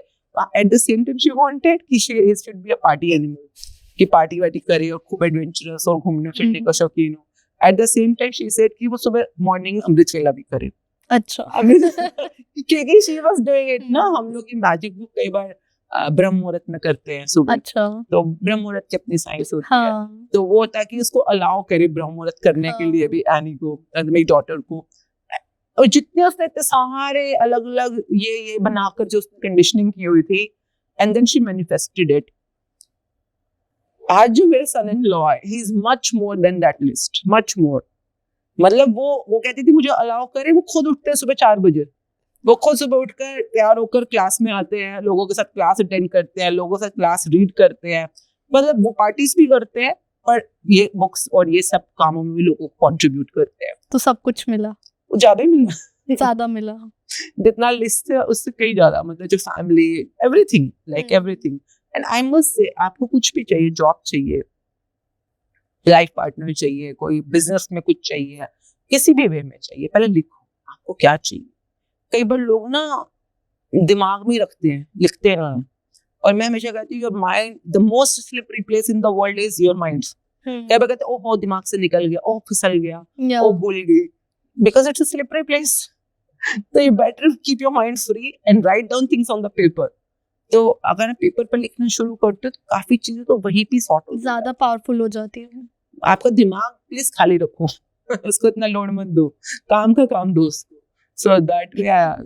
At the same time she wanted कि he should be a party animal, कि party वार्टी करे और खूब एडवेंचरस और घूमने फिरने का शौकीन हो। At the same time she said कि वो सुबह मॉर्निंग अमृत वेला भी करे। अच्छा, क्योंकि she was doing it ना। हम लोग की मैजिक बुक कई बार ब्रह्म मुहूर्त में करते हैं सुबह। अच्छा, तो ब्रह्म मुहूर्त की अपनी साइंस होती है, तो वो ताकि उसको अलाउ करे ब्रह्म मुहूर्त करने के लिए भी एनी को, मेरी डॉटर को। और जितने उसने सारे अलग अलग ये बनाकर जो उसने कंडीशनिंग की हुई थी, and then she manifested it. आज जो मेरे सन इन लॉ है, he is much more than that list, much more. मतलब वो कहती थी मुझे अलाउ करे, वो खुद उठते हैं सुबह 4 बजे, वो खुद सुबह उठकर तैयार होकर क्लास में आते हैं, लोगों के साथ क्लास अटेंड करते हैं, लोगों के साथ क्लास रीड करते हैं, मतलब वो पार्टीज भी करते हैं पर ये बुक्स और ये सब कामों में भी लोगों को कंट्रीब्यूट करते हैं, तो सब कुछ मिला, वो ज्यादा ही मिला, ज्यादा मिला। जितना लिस्ट है उससे कहीं ज्यादा, मतलब जो family, everything, like everything. And I must से आपको कुछ भी चाहिए, जॉब चाहिए, लाइफ पार्टनर चाहिए, कोई बिजनेस में कुछ चाहिए, किसी भी वे में चाहिए, पहले लिखो आपको क्या चाहिए। कई बार लोग ना दिमाग में रखते हैं, लिखते नहीं। और मैं हमेशा कहती हूँ your mind the most slippery place in the world is your mind. कई बार कहते हैं ओह दिमाग से निकल गया, ओह फिसल गया, ओह भूल गई, because it's a slippery place. तो you better keep your mind free and write down things on the paper. तो अगर आप पेपर पर लिखना शुरू करते हो तो काफी चीजें तो वहीं पे सॉर्ट हो ज्यादा पावरफुल हो जाती है। आपका दिमाग प्लीज खाली रखो उसको इतना लोड मत दो, काम का काम दो उसको। सो दैट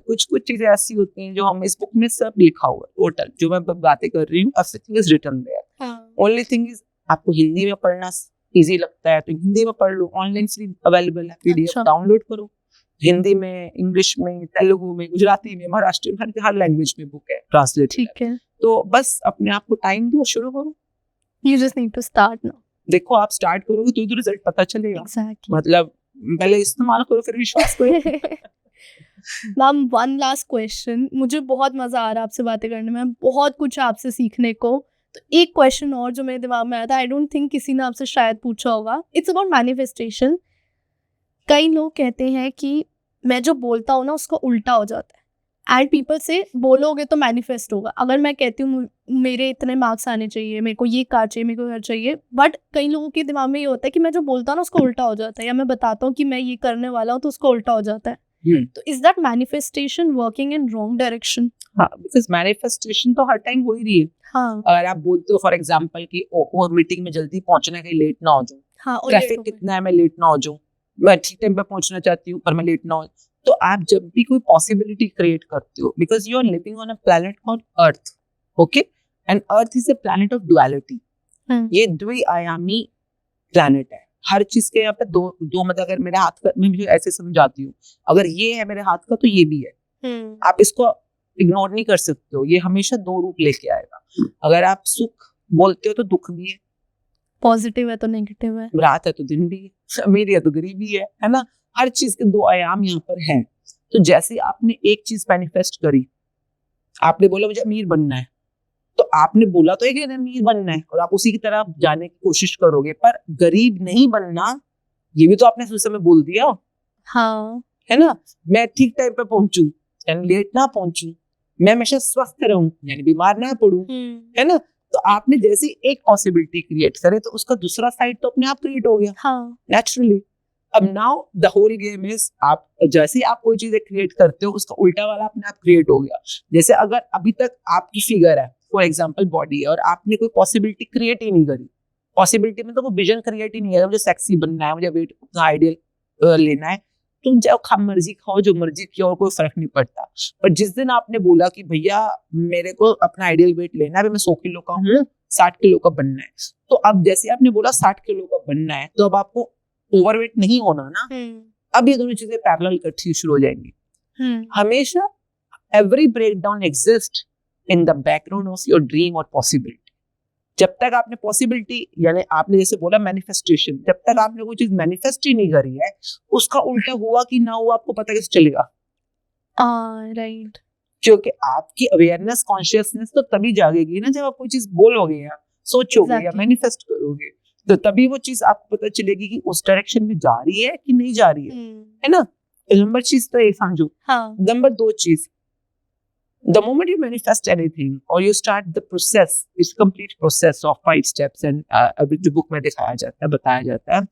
कुछ चीजें ऐसी होती हैं जो हम इस बुक में सब लिखा हुआ है टोटल, जो मैं बातें कर रही हूँ, everything is written there. Only thing is आपको हिंदी में पढ़ना इजी लगता है तो हिंदी में पढ़ लो, ऑनलाइन फ्री अवेलेबल है, पीडीएफ डाउनलोड करो। हिंदी में, इंग्लिश में, तेलुगु में, गुजराती में, महाराष्ट्री में, हर लैंग्वेज में बुक है ट्रांसलेट। ठीक है, तो बस अपने आप को टाइम दो, शुरू करो। You just need to start now. देखो आप स्टार्ट करोगे तो रिजल्ट पता चलेगा। Exactly. मतलब पहले इस्तेमाल करो फिर विश्वास करो। मैम वन लास्ट क्वेश्चन, मुझे बहुत मजा आ रहा है आपसे बातें करने में, बहुत कुछ है आपसे सीखने को। तो एक क्वेश्चन और जो मेरे दिमाग में आया था, आई डोंट थिंक किसी ने आपसे शायद पूछा होगा, इट्स अबाउट मैनिफेस्टेशन। कई लोग कहते हैं कि मैं जो बोलता हूँ ना उसका उल्टा हो जाता है, एंड पीपल से बोलोगे तो मैनिफेस्ट होगा। अगर मैं कहती हूँ मेरे इतने मार्क्स आने चाहिए, मेरे को ये कार चाहिए, मेरे को घर चाहिए, बट कई लोगों के दिमाग में ये होता है कि मैं जो बोलता हूँ ना उसका उल्टा हो जाता है, या मैं बताता हूँ कि मैं ये करने वाला हूँ तो उसका उल्टा हो जाता है। तो is that manifestation working in wrong direction? हाँ, बिकॉज मैनिफेस्टेशन तो हर टाइम हो ही रही है। हाँ, अगर आप बोलते हो फॉर एग्जांपल कि वो मीटिंग में जल्दी पहुंचना है, कहीं लेट ना हो जाऊं, हाँ, ट्रैफिक कितना है मैं लेट ना हो जाऊं, मैं ठीक टाइम पे पहुंचना चाहती हूँ पर मैं लेट ना हो, तो आप जब भी कोई पॉसिबिलिटी क्रिएट करते हो, because you are living on a planet called earth, okay, and earth is a planet of duality. ये द्विआयामी प्लैनेट है। हर चीज के यहाँ पे दो मतलब अगर मेरे हाथ का, मैं मुझे ऐसे समझाती हूँ, अगर ये है मेरे हाथ का तो ये भी है। आप इसको इग्नोर नहीं कर सकते हो, ये हमेशा दो रूप लेके आएगा। अगर आप सुख बोलते हो तो दुख भी है, पॉजिटिव है तो नेगेटिव है, रात है तो दिन भी है, अमीर है तो गरीबी है ना। हर चीज के दो आयाम यहाँ पर हैं। तो जैसे आपने एक चीज मैनिफेस्ट करी, आपने बोला मुझे अमीर बनना है, तो आपने बोला तो एक अमीर बनना है और आप उसी की तरह जाने की कोशिश करोगे, पर गरीब नहीं बनना ये भी तो आपने उस समय बोल दिया। हाँ, है ना, मैं ठीक टाइम पे पहुंचू यानी लेट ना पहुंचू, मैं हमेशा स्वस्थ रहूं यानी बीमार ना पड़ूं, है ना। तो आपने जैसे एक पॉसिबिलिटी क्रिएट करे तो उसका दूसरा साइड तो अपने आप क्रिएट हो गया, हाँ, नेचुरली। अब now the whole game is, आप जैसे ही आप कोई चीज क्रिएट करते हो उसका उल्टा वाला अपने आप क्रिएट हो गया। जैसे अगर अभी तक आपकी फिगर है फॉर एग्जांपल बॉडी है और आपने कोई पॉसिबिलिटी क्रिएट ही नहीं करी, पॉसिबिलिटी में तो कोई विजन क्रिएट ही नहीं है, मुझे सेक्सी बनना है, मुझे वेट अपना आइडियल लेना है, तुम जो मर्जी खाओ, जो मर्जी किया, और कोई फर्क नहीं पड़ता। पर जिस दिन आपने बोला कि भैया मेरे को अपना आइडियल वेट लेना है, मैं 100 किलो का हूँ, 60 किलो का बनना है, तो अब जैसे आपने बोला 60 किलो का बनना है, तो अब आपको ओवरवेट नहीं होना ना। अब ये दोनों चीजें पैरेलल इकट्ठी शुरू हो जाएंगी। हमेशा every breakdown exist in the background of your dream और पॉसिबिलिटी। जब तक आपने पॉसिबिलिटी यानी आपने जैसे बोला मैनिफेस्टेशन, जब तक आपने कोई चीज मैनिफेस्ट ही नहीं करी है, उसका उल्टा हुआ कि ना हुआ आपको पता कैसे चलेगा? राइट, क्योंकि आपकी अवेयरनेस कॉन्शियसनेस तो तभी जागेगी ना जब आप कोई चीज बोलोगे या सोचोगे या मैनिफेस्ट करोगे, तो तभी वो चीज आपको पता चलेगी कि उस डायरेक्शन में जा रही है कि नहीं जा रही है ना। नंबर चीज तो ये समझो। हाँ, नंबर 2 चीज, the moment you manifest anything or you start the process, it's complete process of 5 steps and अभी जो बुक में दिखाया जाता है, बताया जाता है।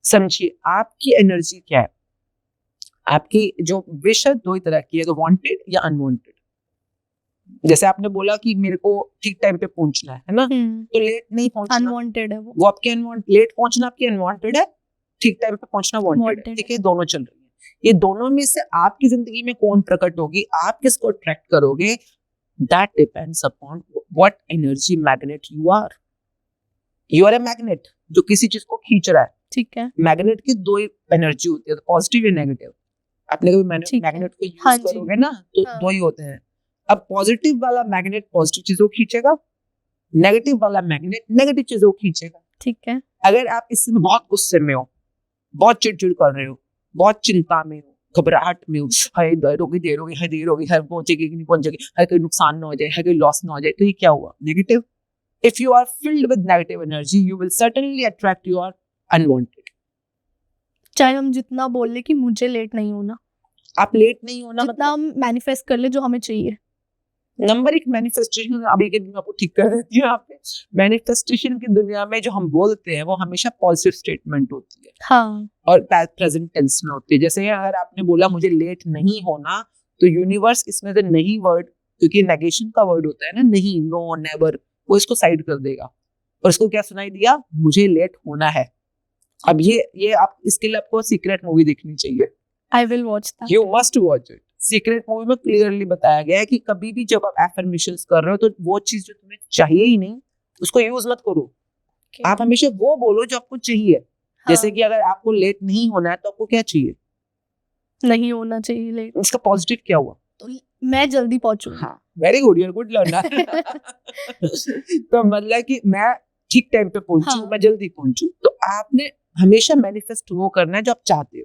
समझिए आपकी एनर्जी क्या है, आपकी जो विश है 2 ही तरह की है, तो वांटेड या अनवांटेड। जैसे आपने बोला कि मेरे को ठीक टाइम पे पहुंचना है ना, तो लेट नहीं पहुंचना अनवांटेड है वो आपके लेट पहुंचना आपकी अनवांटेड है, ठीक टाइम पे पहुंचना वांटेड है। ठीक है, दोनों चल रही है। ये दोनों में से आपकी जिंदगी में कौन प्रकट होगी, आप किसको अट्रैक्ट करोगे, that depends upon what energy magnet you are. You are a magnet जो किसी चीज को खींच रहा है। ठीक है, मैग्नेट की 2 एनर्जी होती है, पॉजिटिव या नेगेटिव। आपने कभी मैग्नेट को यूज करोगे ना तो 2 ही होते हैं। अब पॉजिटिव वाला मैग्नेट पॉजिटिव चीजों को खींचेगा नेगेटिव वाला मैग्नेट नेगेटिव चीजों को खींचेगा। ठीक है। अगर आप इस समय बहुत गुस्से में हो, बहुत चिड़चिड़ कर रहे हो, बहुत चिंता में हो, घबराहट में हो, हाय देर होगी, हाय पहुंचेगी कि नहीं पहुंचेगी, हाय कोई नुकसान ना हो जाए, हाय कोई लॉस ना हो जाए, तो ये क्या हुआ? Negative. If you are filled with negative energy you will certainly attract your unwanted. चाहे हम जितना बोल ले कि मुझे लेट नहीं होना, आप लेट नहीं होना, जितना हम मैनिफेस्ट कर ले जो हमें चाहिए। नंबर एक मैनिफेस्टेशन अभी के दिन आपको ठीक कर देती है। यहाँ पे मैनिफेस्टेशन की दुनिया में जो हम बोलते हैं वो हमेशा पॉजिटिव स्टेटमेंट होती है हाँ। और प्रेजेंट टेंस में होती है। जैसे अगर आपने बोला मुझे लेट नहीं होना, तो यूनिवर्स इसमें से नहीं वर्ड, क्योंकि नेगेशन का वर्ड होता है ना, नहीं, नो, नेवर, वो इसको साइड कर देगा और इसको क्या सुनाई दिया? मुझे लेट होना है। अब ये आप इसके लिए आपको सीक्रेट मूवी देखनी चाहिए। I will watch that. You must watch it. Secret movie में क्लियरली बताया गया है कि कभी भी जब आप एफर्मेशंस कर रहे हो तो वो चीज जो तुम्हें चाहिए ही नहीं उसको यूज मत करो। आप हमेशा वो बोलो जो आपको चाहिए। हाँ। जैसे कि अगर आपको लेट नहीं होना है तो आपको क्या चाहिए? नहीं होना चाहिए लेट। इसका पॉजिटिव क्या हुआ? तो मैं जल्दी पहुंचूंगी। हाँ, very good, your good learner. तो मतलब कि मैं ठीक टाइम पे पहुंचूं, हाँ। मैं जल्दी पहुंचूं। तो आपने हमेशा मैनिफेस्ट वो करना है जो आप चाहते हो,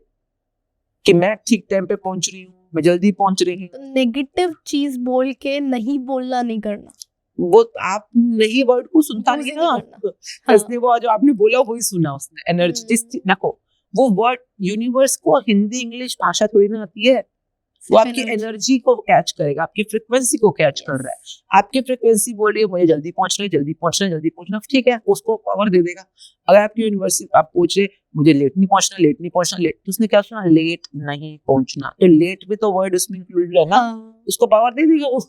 कि मैं ठीक टाइम पे पहुंच रही हूँ, मैं जल्दी पहुंच रही हूँ। नेगेटिव चीज बोल के नहीं बोलना, नहीं करना। वो आप नहीं वर्ड को सुनता यूज नहीं नहीं ना, करना। इसलिए वो जो आपने बोला वही सुना उसने। एनर्जी जिस देखो, वो वर्ड यूनिवर्स को हिंदी इंग्लिश भाषा थोड़ी ना आती है, वो आपकी एनर्जी को कैच करेगा, आपकी फ्रिक्वेंसी को कैच कर रहा है। आपकी फ्रिक्वेंसी बोल रही है मुझे जल्दी पहुंचना है, जल्दी पहुंचना है, जल्दी पहुंचना, ठीक है, उसको पावर दे देगा। अगर आपकी यूनिवर्स आप पूछ रहे मुझे लेट नहीं पहुंचना, लेट नहीं पहुंचना, लेट, तो उसने क्या सुना? लेट नहीं पहुंचना। तो लेट भी तो वर्ड उसमें इंक्लूडेड है ना, हाँ। उसको पावर दे देगा वो।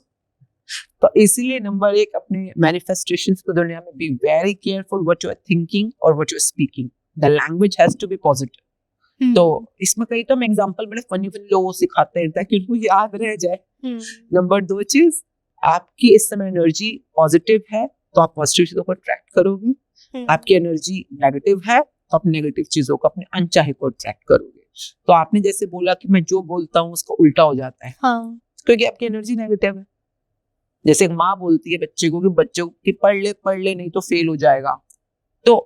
तो इसीलिए नंबर एक अपने मैनिफेस्टेशंस की दुनिया में be very careful what you are thinking और what you are speaking. The language has to be positive. तो इसमें कई तो हम एग्जांपल बड़े फनी फनी लोगों को सिखाते हैं ताकि उनको याद रह जाए। नंबर दो चीज, आपकी इस समय एनर्जी पॉजिटिव है तो आप पॉजिटिव चीजों को अट्रैक्ट करोगे। आपकी एनर्जी नेगेटिव है तो आप नेगेटिव चीजों को, अपने अनचाहे को अट्रैक्ट करोगे। तो आपने जैसे बोला कि मैं जो बोलता हूँ उसका उल्टा हो जाता है, हाँ। क्योंकि आपकी एनर्जी नेगेटिव है। जैसे एक माँ बोलती है बच्चे को कि बच्चों की पढ़ ले नहीं तो फेल हो जाएगा, तो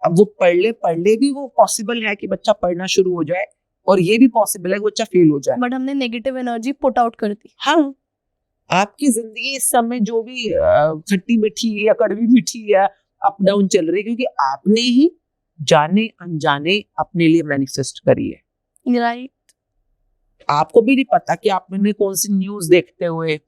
अब वो पढ़ ले भी वो पॉसिबल है कि बच्चा पढ़ना शुरू हो जाए, और ये भी पॉसिबल है कि बच्चा फेल हो जाए, बट हमने नेगेटिव एनर्जी पुट आउट कर दी। हाँ। आपकी जिंदगी इस समय जो भी खट्टी मीठी या कड़वी मीठी या अप डाउन चल रही है, क्योंकि आपने ही जाने अनजाने अपने लिए मैनिफेस्ट करी है। राइट। आपको भी नहीं पता कि आपने कौन सी न्यूज देखते हुए,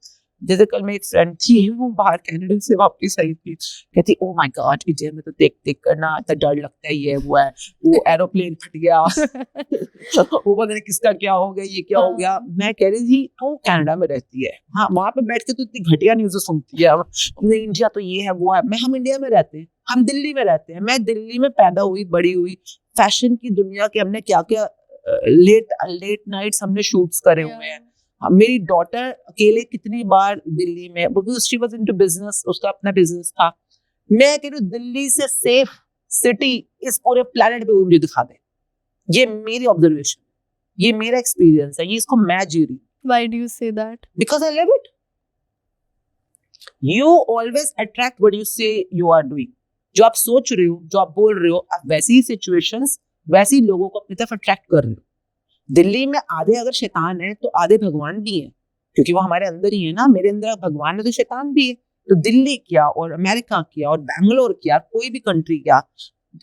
जैसे कल मेरी फ्रेंड थी वो बाहर कनाडा से वापस आई थी, कहती ओ माय गॉड इंडिया में तो देख देख कर ना तो डर लगता है, ये हुआ है, वो एरोप्लेन फट गया, वो पता नहीं किसका क्या हो गया, ये क्या हो गया। मैं कह रही थी तो कनाडा में रहती है, हाँ, वहां पे बैठ के तो इतनी घटिया न्यूज सुनती है, हमने इंडिया तो ये है वो है। हम इंडिया में रहते हैं, हम दिल्ली में रहते हैं, मैं दिल्ली में पैदा हुई बड़ी हुई, फैशन की दुनिया के हमने क्या क्या लेट नाइट्स हमने शूट्स करे हुए हैं। मेरी डॉटर अकेले कितनी बार दिल्ली में, because she was into business, उसका अपना बिजनेस था। मैं कह रही हूँ दिल्ली से सेफ सिटी इस पूरे प्लेनेट पे मुझे दिखा दे। ये मेरी ऑब्जर्वेशन, ये मेरा एक्सपीरियंस है, ये इसको मैं जी रही हूँ। Why do you say that? Because I live it. You always attract what you say you are doing. जो आप सोच रहे हो, जो आप बोल रहे हो, आप वैसी ही सिचुएशंस, वैसे ही लोगों को अपनी तरफ अट्रैक्ट कर रहे हो। दिल्ली में आधे अगर शैतान है तो आधे भगवान भी है, क्योंकि वो हमारे अंदर ही है ना। मेरे अंदर भगवान है तो शैतान भी है। तो दिल्ली क्या और अमेरिका क्या और बैंगलोर क्या, कोई भी कंट्री क्या,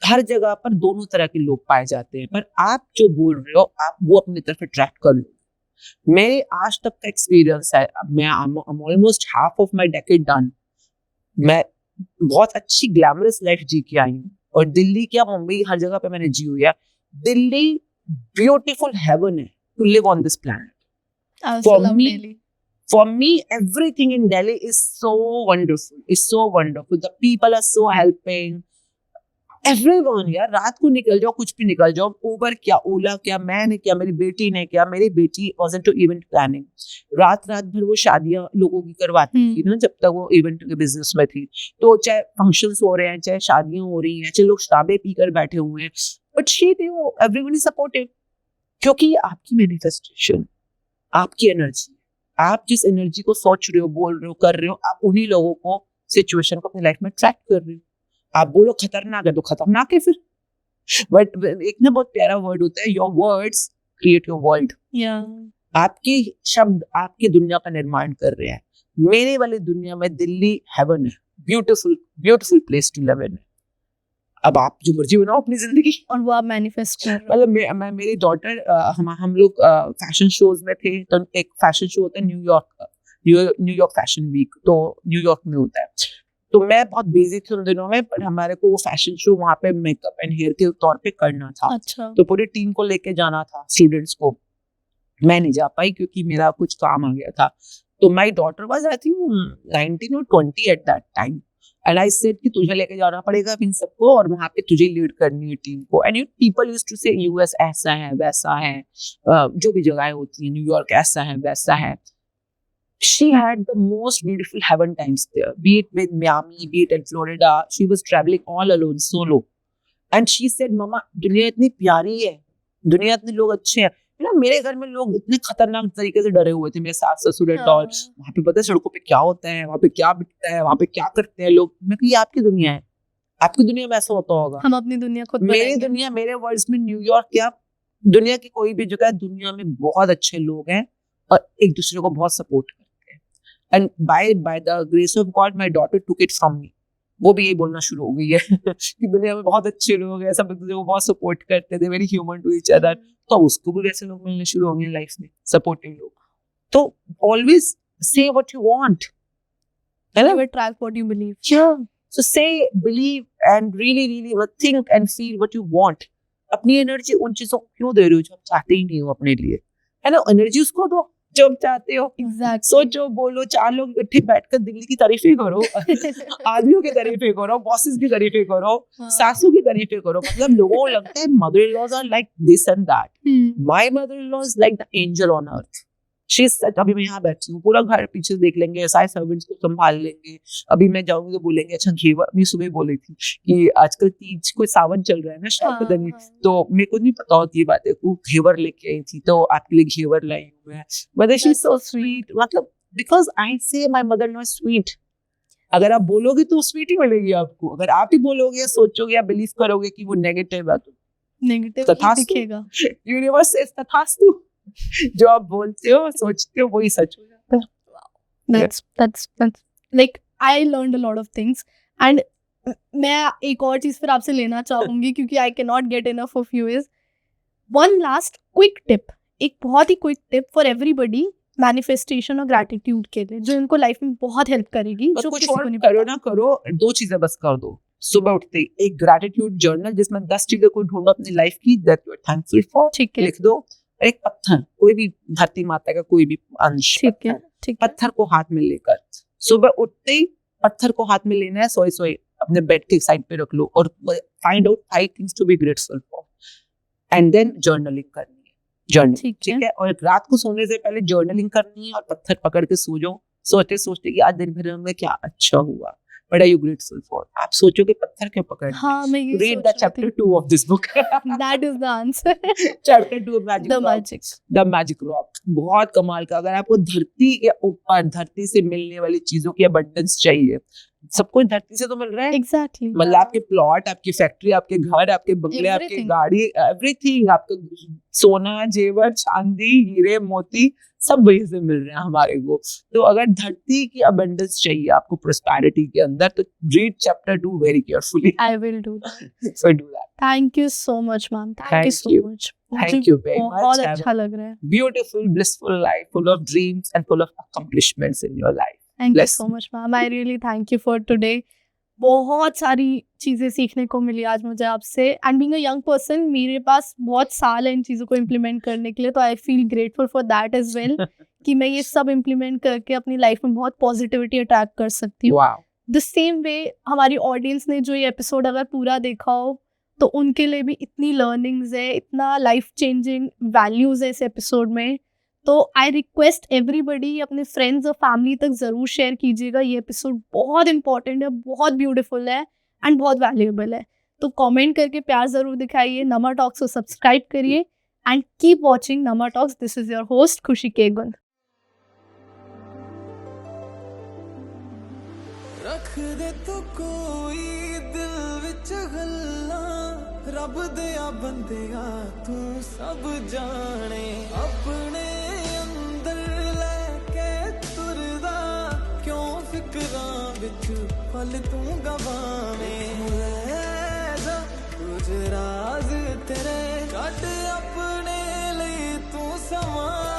हर जगह पर दोनों तरह के लोग पाए जाते हैं। पर आप जो बोल रहे हो आप वो अपनी तरफ अट्रैक्ट कर लो। मेरे आज तक का एक्सपीरियंस है, मैं almost half of my decade done, मैं बहुत अच्छी ग्लैमरस लाइफ जी के आई हूँ। और दिल्ली क्या मुंबई हर जगह पे मैंने जी हुई है। दिल्ली ब्यूटीफुल हेवन है to live on this planet. I also love Delhi. For me, everything in Delhi is so wonderful. It's so wonderful. The people are so helping. Everyone यार, रात को निकल जाओ, कुछ भी निकल जाओ, उबर क्या, ओला क्या, मैंने क्या, मेरी बेटी ने क्या, मेरी बेटी was into event planning. रात भर वो शादियां लोगों की करवाती थी ना, जब तक वो इवेंट के बिजनेस में थी। तो चाहे फंक्शंस हो रहे हैं, चाहे शादियां हो रही हैं, चाहे लोग शराबे पीकर बैठे हुए हैं, but she knew everyone is supportive. क्योंकि ये आपकी मैनिफेस्टेशन, आपकी एनर्जी, आप जिस एनर्जी को सोच रहे हो, बोल रहे हो, कर रहे हो, आप उन्हीं लोगों को सिचुएशन को अपनी लाइफ में ट्रैक कर रही हूँ। आप बोलो खतरनाक है तो खतरनाक है फिर। बट एक ना बहुत प्यारा वर्ड होता है, your words create your world. आपके शब्द आपकी दुनिया का निर्माण कर रहे हैं। मेरे वाली दुनिया में दिल्ली हेवन है, beautiful beautiful place to live in. अब आप जो मर्जी बनाओ अपनी जिंदगी, और वो आप मैनिफेस्ट कर रहे हो। मतलब मैं मेरी डॉटर, हम लोग फैशन शोज में थे, तो एक फैशन शो होता है न्यूयॉर्क फैशन वीक, तो न्यूयॉर्क में होता है। तो मैं बहुत बिजी थी उन दिनों में, पर हमारे को वो फैशन शो वहाँ पे मेकअप एंड हेयर के तौर पे करना था। अच्छा। तो पूरी टीम को लेके जाना था, स्टूडेंट्स को। मैं नहीं जा पाई क्योंकि मेरा कुछ काम आ गया था। तो my daughter was I think 19 और 20 at that time, and I said कि तुझे लेके जाना पड़ेगा इन सबको, और वहाँ पे तुझे लीड करनी है टीम को। And you people used to say us ऐसा है वैसा है, जो भी जगह होती है, न्यूयॉर्क ऐसा है वैसा है। She had the most beautiful heaven times there, be it with Miami, be it in Florida. She was traveling all alone, solo. And she said, Mama, दुनिया इतनी प्यारी है, दुनिया इतने लोग अच्छे हैं। ना मेरे घर में लोग इतने खतरनाक तरीके से डरे हुए थे, मेरे सास ससुर एंड ऑल। वहाँ पे पता है सड़कों पे क्या होता है, वहाँ पे क्या बिकता है, वहाँ पे क्या करते हैं लोग। मैं कही, ये आपकी दुनिया है, आपकी दुनिया में ऐसा होता होगा। हम अपनी दुनिया खुद मेरी बनाएंगे। दुनिया, मेरे वर्ड्स में न्यूयॉर्क क्या, दुनिया की कोई भी जगह, दुनिया में बहुत अच्छे लोग हैं और एक दूसरे को बहुत सपोर्ट करते हैं। And by the grace of God, my daughter took it from me. वो भी यही बोलना शुरू हो गई है कि दुनिया में बहुत अच्छे लोग हैं, सब एक दूसरे को बहुत सपोर्ट करते थे, very human to each other. तो उसको भी वैसे लोग मिलने शुरू हो गए लाइफ में, सपोर्टिव लोग। तो always say what you want, है ना? You attract what you believe. Yeah. So say, believe and really think and feel what you want. अपनी एनर्जी उन चीजों को क्यों दे रहे हो जो आप चाहते ही नहीं हो अपने लिए, है ना? एनर्जी उसको दो जो आप चाहते हो। Exactly. सोचो, बोलो, 4 लोग इकट्ठे बैठकर दिल्ली की तारीफें करो, आदमियों की तारीफें करो, बॉसेस की तारीफें करो, सासू की तारीफें करो। मतलब लोगों को लगता है mother in laws are like this and that. My mother in law is like the angel on earth. She is such. अभी मैं यहाँ बैठी हूँ, पूरा घर पीछे देख लेंगे, सारे सर्वेंट्स को संभाल लेंगे। अभी मैं जाऊंगी तो बोलेंगे अच्छा घेवर, मैं सुबह बोली थी कि आजकल तीज कोई सावन चल रहा है ना, शायद पता नहीं, तो मेरे को नहीं पता होती ये बातें। वो घेवर लेके आई थी, तो आपके लिए घेवर लाई हूँ मैं। Mother she is so sweet, मतलब बिकॉज आई से my mother in law is sweet. अगर आप बोलोगे तो स्वीट ही मिलेगी आपको। अगर आप ही बोलोगे, सोचोगे या बिलीव करोगे कि वो नेगेटिव है, तो नेगेटिव दिखेगा। यूनिवर्स से तथास्तु। जो आप बोलते हो, सोचते हो, वही सच हो जाता है। That's like I learned a lot of things, and मैं एक और चीज फिर आपसे लेना चाहूंगी क्योंकि I cannot get enough of you is one last quick tip, एक बहुत ही quick tip for everybody manifestation और ग्रैटिट्यूड के लिए, जो इनको लाइफ में बहुत हेल्प करेगी। जो कुछ किसी और को नहीं करो ना करो, 2 चीजें बस कर दो। सुबह उठते ही एक ग्रैटिट्यूड जर्नल, जिसमें 10 चीजें को ढूंढो अपनी लाइफ की that you are thankful for, ठीक है, लिख दो। एक पत्थर, कोई भी धरती माता का कोई भी अंश, ठीक है, ठीक है। पत्थर को हाथ में लेकर सुबह उठते ही पत्थर को हाथ में लेना है, सोए सोए अपने बेड के साइड पे रख लो और find out 5 things to be grateful for, and then journaling करनी है। जर्नल, ठीक है। और रात को सोने से पहले जर्नलिंग करनी है और पत्थर पकड़ के सो जाओ, सोचते सोचते कि आज दिन भर में क्या अच्छा हुआ, what are you grateful for. आप सोचोगे पत्थर क्यों पकड़, हाँ, मैं ये read the chapter 2 of this book. That is the answer. Chapter 2 the magic rock, बहुत कमाल का। अगर आपको धरती के ऊपर, धरती से मिलने वाली चीजों की अबंडेंस चाहिए, सब कुछ धरती से तो मिल रहा है। एग्जैक्टली। मतलब आपके प्लॉट, आपकी फैक्ट्री, आपके घर, आपके बंगले, आपकी गाड़ी, एवरीथिंग, आपका सोना, जेवर, चांदी, हीरे, मोती, सब वहीं से मिल रहे हैं हमारे को। तो अगर धरती की अबंडेंस चाहिए आपको प्रोस्पेरिटी के अंदर, तो read chapter 2 very carefully. I will do that. So do that. Thank you so much ma'am, thank you so much. Thank you very much. बहुत अच्छा लग रहा है। Beautiful, blissful life, full of dreams and full of accomplishments in your life. Thank you so much, ma'am. I really thank you for today. बहुत सारी चीज़ें सीखने को मिली आज मुझे आपसे, and being a young person मेरे पास बहुत साल है इन चीज़ों को इम्प्लीमेंट करने के लिए, तो I feel grateful for that as well कि मैं ये सब इम्प्लीमेंट करके अपनी लाइफ में बहुत पॉजिटिविटी अट्रैक्ट कर सकती हूँ। द सेम वे हमारी ऑडियंस ने जो ये एपिसोड अगर पूरा देखा हो तो उनके लिए भी इतनी लर्निंग्स है, इतना लाइफ चेंजिंग वैल्यूज़ है इस एपिसोड में। तो आई रिक्वेस्ट एवरीबडी अपने फ्रेंड्स और फैमिली तक ज़रूर शेयर कीजिएगा। ये एपिसोड बहुत इंपॉर्टेंट है, बहुत ब्यूटीफुल है एंड बहुत वैल्यूएबल है। तो कमेंट करके प्यार ज़रूर दिखाइए, नमा टॉक्स को सब्सक्राइब करिए एंड कीप वॉचिंग नमा talks. This is your host खुशी केगुन। रख दे तू कोई दिल विच गल्लां रब दिया बंदिया तू सब जाने अपने अंदर लेके तुरदा क्यों फिक्रां विच पल तू गवावें जा कुछ राज तेरे कट अपने लिए तू समा